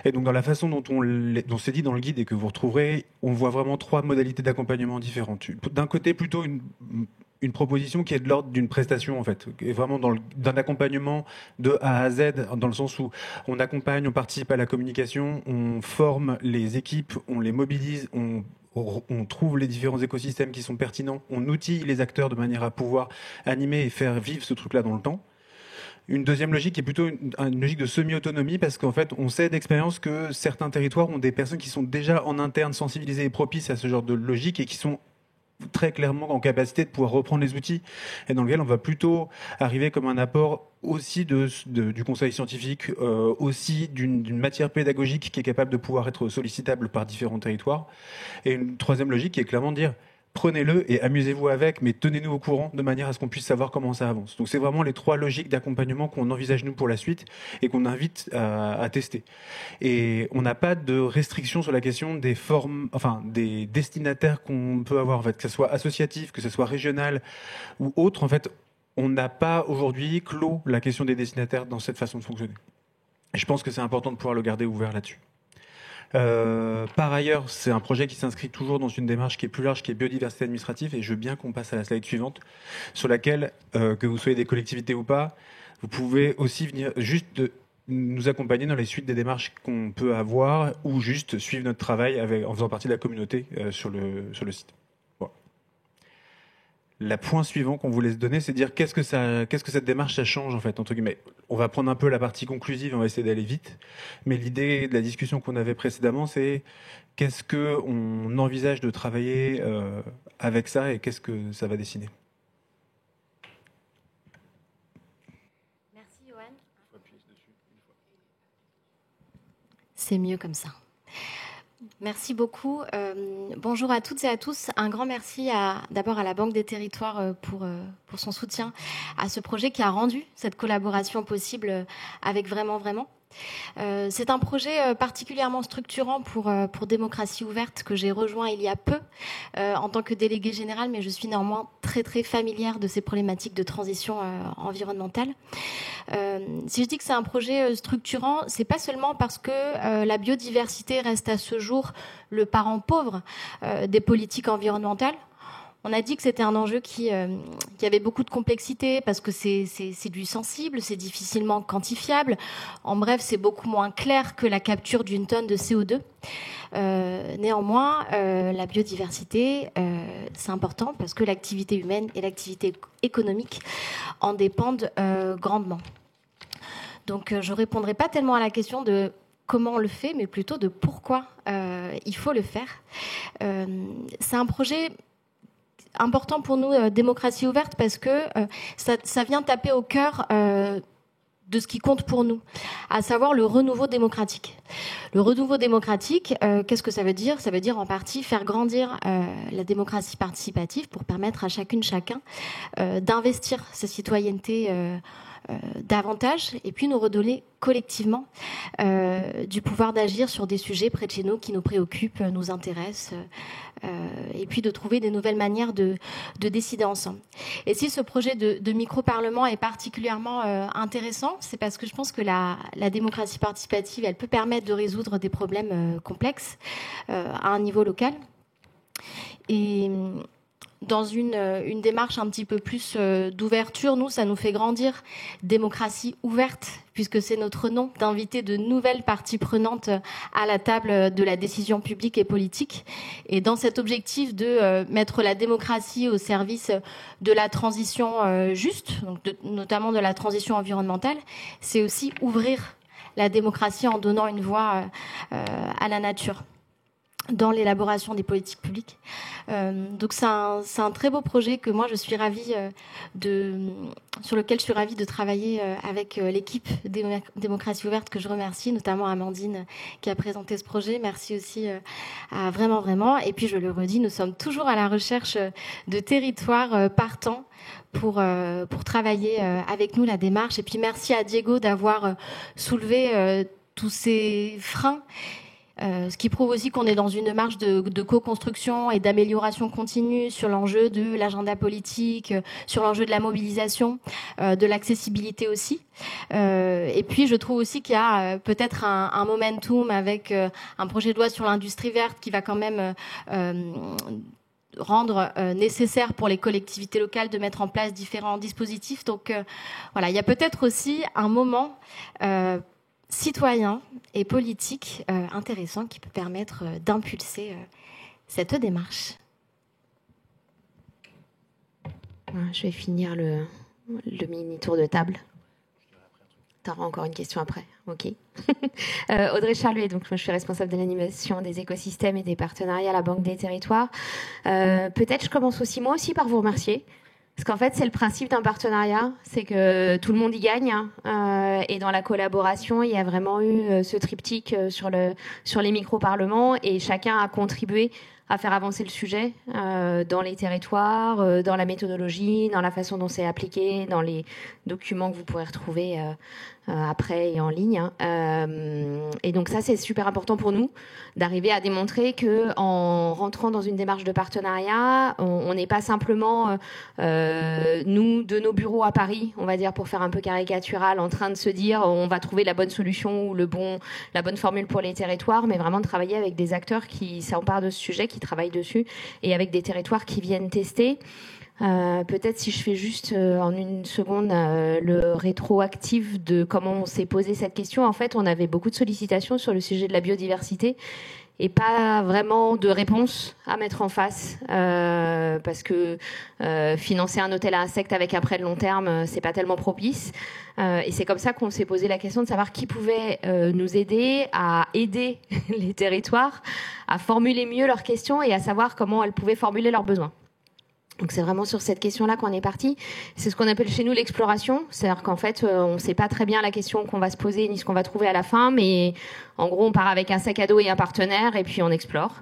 Speaker 12: Et donc dans la façon dont c'est dit dans le guide et que vous retrouverez, on voit vraiment 3 modalités d'accompagnement différentes. D'un côté, plutôt une proposition qui est de l'ordre d'une prestation en fait, et vraiment d'un accompagnement de A à Z, dans le sens où on accompagne, on participe à la communication, on forme les équipes, on les mobilise, on trouve les différents écosystèmes qui sont pertinents, on outille les acteurs de manière à pouvoir animer et faire vivre ce truc-là dans le temps. Une deuxième logique qui est plutôt une logique de semi-autonomie parce qu'en fait, on sait d'expérience que certains territoires ont des personnes qui sont déjà en interne sensibilisées et propices à ce genre de logique et qui sont très clairement en capacité de pouvoir reprendre les outils et dans lequel on va plutôt arriver comme un apport aussi du conseil scientifique, aussi d'une matière pédagogique qui est capable de pouvoir être sollicitable par différents territoires. Et une troisième logique qui est clairement de dire prenez-le et amusez-vous avec, mais tenez-nous au courant de manière à ce qu'on puisse savoir comment ça avance. Donc c'est vraiment les 3 logiques d'accompagnement qu'on envisage nous pour la suite et qu'on invite à tester. Et on n'a pas de restriction sur la question des formes, enfin des destinataires qu'on peut avoir, en fait, que ce soit associatif, que ce soit régional ou autre. En fait, on n'a pas aujourd'hui clos la question des destinataires dans cette façon de fonctionner. Et je pense que c'est important de pouvoir le garder ouvert là-dessus. Par ailleurs, c'est un projet qui s'inscrit toujours dans une démarche qui est plus large, qui est biodiversité administrative, et je veux bien qu'on passe à la slide suivante, sur laquelle, que vous soyez des collectivités ou pas, vous pouvez aussi venir juste nous accompagner dans les suites des démarches qu'on peut avoir, ou juste suivre notre travail en faisant partie de la communauté sur le site. Voilà. Le point suivant qu'on voulait se donner, c'est de dire qu'est-ce que cette démarche ça change en fait, entre guillemets. On va prendre un peu la partie conclusive, on va essayer d'aller vite, mais l'idée de la discussion qu'on avait précédemment, c'est qu'est-ce qu'on envisage de travailler avec ça et qu'est-ce que ça va dessiner.
Speaker 4: Merci Johan. C'est mieux comme ça. Merci beaucoup. Bonjour à toutes et à tous. Un grand merci d'abord à la Banque des Territoires pour son soutien à ce projet qui a rendu cette collaboration possible avec Vraiment. C'est un projet particulièrement structurant pour Démocratie Ouverte que j'ai rejoint il y a peu en tant que déléguée générale, mais je suis néanmoins très très familière de ces problématiques de transition environnementale. Si je dis que c'est un projet structurant, c'est pas seulement parce que la biodiversité reste à ce jour le parent pauvre des politiques environnementales. On a dit que c'était un enjeu qui avait beaucoup de complexité parce que c'est du sensible, c'est difficilement quantifiable. En bref, c'est beaucoup moins clair que la capture d'une tonne de CO2. Néanmoins, la biodiversité, c'est important parce que l'activité humaine et l'activité économique en dépendent grandement. Donc, je ne répondrai pas tellement à la question de comment on le fait, mais plutôt de pourquoi il faut le faire. C'est un projet important pour nous, Démocratie Ouverte, parce que ça vient taper au cœur de ce qui compte pour nous, à savoir le renouveau démocratique. Le renouveau démocratique, qu'est-ce que ça veut dire ? Ça veut dire en partie faire grandir la démocratie participative pour permettre à chacune, chacun d'investir sa citoyenneté davantage et puis nous redonner collectivement du pouvoir d'agir sur des sujets près de chez nous qui nous préoccupent, nous intéressent et puis de trouver des nouvelles manières de décider ensemble. Et si ce projet de micro-parlement est particulièrement intéressant, c'est parce que je pense que la démocratie participative, elle peut permettre de résoudre des problèmes complexes à un niveau local. Et dans une démarche un petit peu plus d'ouverture, nous, ça nous fait grandir Démocratie Ouverte, puisque c'est notre nom, d'inviter de nouvelles parties prenantes à la table de la décision publique et politique. Et dans cet objectif de mettre la démocratie au service de la transition juste, donc notamment de la transition environnementale, c'est aussi ouvrir la démocratie en donnant une voix à la nature dans l'élaboration des politiques publiques. Donc c'est un très beau projet que moi je suis ravie sur lequel je suis ravie de travailler avec l'équipe Démocratie Ouverte, que je remercie, notamment Amandine qui a présenté ce projet. Merci aussi à vraiment. Et puis je le redis, nous sommes toujours à la recherche de territoires partants pour travailler avec nous la démarche. Et puis merci à Diego d'avoir soulevé tous ces freins. Ce qui prouve aussi qu'on est dans une démarche de co-construction et d'amélioration continue sur l'enjeu de l'agenda politique, sur l'enjeu de la mobilisation, de l'accessibilité aussi. Et puis je trouve aussi qu'il y a peut-être un momentum avec un projet de loi sur l'industrie verte qui va quand même rendre nécessaire pour les collectivités locales de mettre en place différents dispositifs. Donc voilà, il y a peut-être aussi un moment citoyen et politique intéressant qui peut permettre d'impulser cette démarche.
Speaker 13: Je vais finir le mini tour de table. Tu auras encore une question après. Ok. Audrey Charluet, donc moi je suis responsable de l'animation des écosystèmes et des partenariats à la Banque des Territoires. Peut-être je commence aussi moi aussi par vous remercier. Parce qu'en fait, c'est le principe d'un partenariat, c'est que tout le monde y gagne. Et dans la collaboration, il y a vraiment eu ce triptyque sur les micro-parlements et chacun a contribué à faire avancer le sujet dans les territoires, dans la méthodologie, dans la façon dont c'est appliqué, dans les documents que vous pourrez retrouver après et en ligne. Et donc ça, c'est super important pour nous d'arriver à démontrer que en rentrant dans une démarche de partenariat, on n'est pas simplement nous de nos bureaux à Paris, on va dire pour faire un peu caricatural, en train de se dire on va trouver la bonne solution ou la bonne formule pour les territoires, mais vraiment de travailler avec des acteurs qui s'emparent de ce sujet, qui travaillent dessus, et avec des territoires qui viennent tester. Peut-être si je fais juste en une seconde le rétroactif de comment on s'est posé cette question. En fait, on avait beaucoup de sollicitations sur le sujet de la biodiversité et pas vraiment de réponse à mettre en face parce que financer un hôtel à insectes avec un prêt de long terme, c'est pas tellement propice. Et c'est comme ça qu'on s'est posé la question de savoir qui pouvait nous aider à aider les territoires à formuler mieux leurs questions et à savoir comment elles pouvaient formuler leurs besoins. Donc c'est vraiment sur cette question-là qu'on est parti. C'est ce qu'on appelle chez nous l'exploration. C'est-à-dire qu'en fait, on ne sait pas très bien la question qu'on va se poser ni ce qu'on va trouver à la fin, mais en gros, on part avec un sac à dos et un partenaire et puis on explore.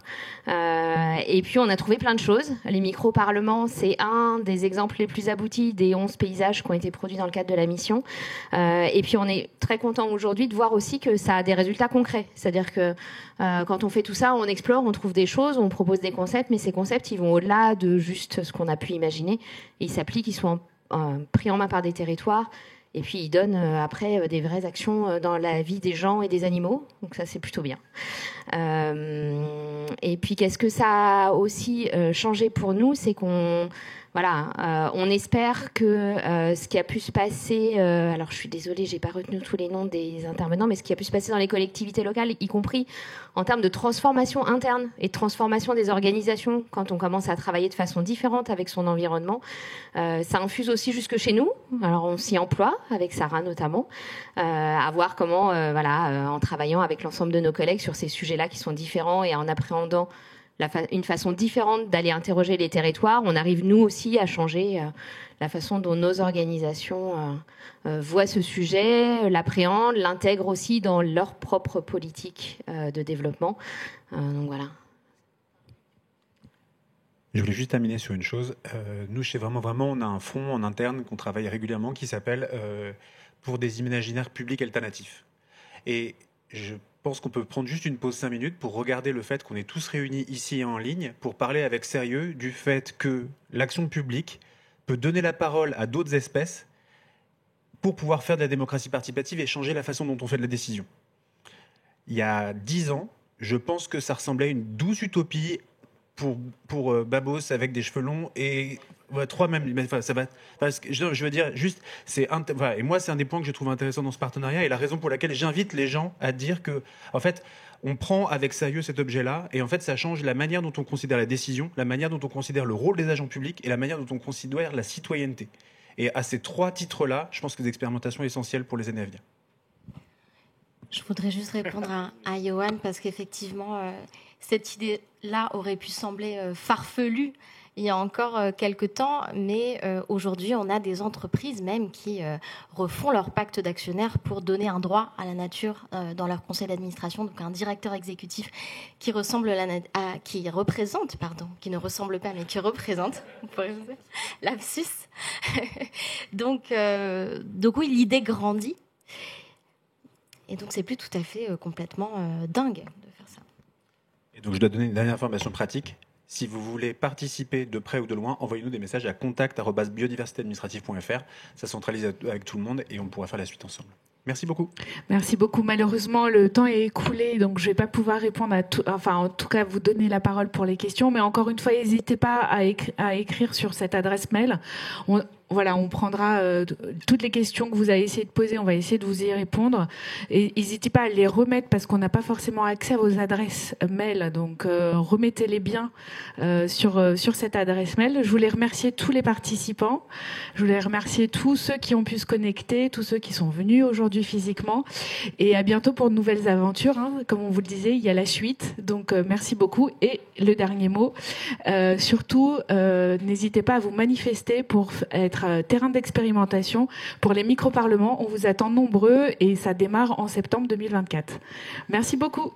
Speaker 13: Et puis on a trouvé plein de choses. Les micro-parlements, c'est un des exemples les plus aboutis des 11 paysages qui ont été produits dans le cadre de la mission. Et puis on est très content aujourd'hui de voir aussi que ça a des résultats concrets. C'est-à-dire que quand on fait tout ça, on explore, on trouve des choses, on propose des concepts, mais ces concepts, ils vont au-delà de juste ce qu'on a pu imaginer. Ils s'appliquent, ils sont pris en main par des territoires. Et puis, ils donnent après des vraies actions dans la vie des gens et des animaux. Donc ça, c'est plutôt bien. Et puis, qu'est-ce que ça a aussi changé pour nous? C'est qu'on... Voilà, on espère que ce qui a pu se passer, alors je suis désolée, j'ai pas retenu tous les noms des intervenants, mais ce qui a pu se passer dans les collectivités locales, y compris en termes de transformation interne et de transformation des organisations, quand on commence à travailler de façon différente avec son environnement, ça infuse aussi jusque chez nous. Alors on s'y emploie, avec Sarah notamment, à voir comment, en travaillant avec l'ensemble de nos collègues sur ces sujets-là qui sont différents et en appréhendant une façon différente d'aller interroger les territoires, on arrive nous aussi à changer la façon dont nos organisations voient ce sujet, l'appréhendent, l'intègrent aussi dans leur propre politique de développement. Donc voilà.
Speaker 12: Je voulais juste terminer sur une chose. Nous, chez Vraiment, on a un fonds en interne qu'on travaille régulièrement qui s'appelle pour des imaginaires publics alternatifs. Et je pense qu'on peut prendre juste une pause 5 minutes pour regarder le fait qu'on est tous réunis ici en ligne pour parler avec sérieux du fait que l'action publique peut donner la parole à d'autres espèces pour pouvoir faire de la démocratie participative et changer la façon dont on fait de la décision. Il y a 10 ans, je pense que ça ressemblait à une douce utopie pour Babos avec des cheveux longs et... Ouais, 3 même, enfin, ça va, parce que je veux dire juste, et moi c'est un des points que je trouve intéressant dans ce partenariat et la raison pour laquelle j'invite les gens à dire que, en fait, on prend avec sérieux cet objet-là et en fait ça change la manière dont on considère la décision, la manière dont on considère le rôle des agents publics et la manière dont on considère la citoyenneté. Et à ces 3 titres-là, je pense que les expérimentations sont essentielles pour les années à venir.
Speaker 14: Je voudrais juste répondre à Johan parce qu'effectivement, cette idée-là aurait pu sembler farfelue il y a encore quelques temps, mais aujourd'hui, on a des entreprises même qui refont leur pacte d'actionnaires pour donner un droit à la nature dans leur conseil d'administration, donc un directeur exécutif qui qui représente, qui ne ressemble pas, mais qui représente, lapsus. donc oui, l'idée grandit. Et donc, c'est plus tout à fait complètement dingue de faire ça.
Speaker 12: Et donc, je dois donner une dernière information pratique. Si vous voulez participer de près ou de loin, envoyez-nous des messages à contact@biodiversitéadministrative.fr. Ça centralise avec tout le monde et on pourra faire la suite ensemble. Merci beaucoup.
Speaker 1: Merci beaucoup. Malheureusement, le temps est écoulé, donc je ne vais pas pouvoir répondre à tout, enfin, en tout cas, vous donner la parole pour les questions. Mais encore une fois, n'hésitez pas à écrire sur cette adresse mail. On prendra toutes les questions que vous avez essayé de poser, on va essayer de vous y répondre. Et n'hésitez pas à les remettre parce qu'on n'a pas forcément accès à vos adresses mail. Donc, remettez-les bien sur cette adresse mail. Je voulais remercier tous les participants. Je voulais remercier tous ceux qui ont pu se connecter, tous ceux qui sont venus aujourd'hui physiquement. Et à bientôt pour de nouvelles aventures. Comme on vous le disait, il y a la suite. Donc, merci beaucoup. Et le dernier mot, surtout, n'hésitez pas à vous manifester pour être terrain d'expérimentation pour les micro-parlements. On vous attend nombreux et ça démarre en septembre 2024. Merci beaucoup.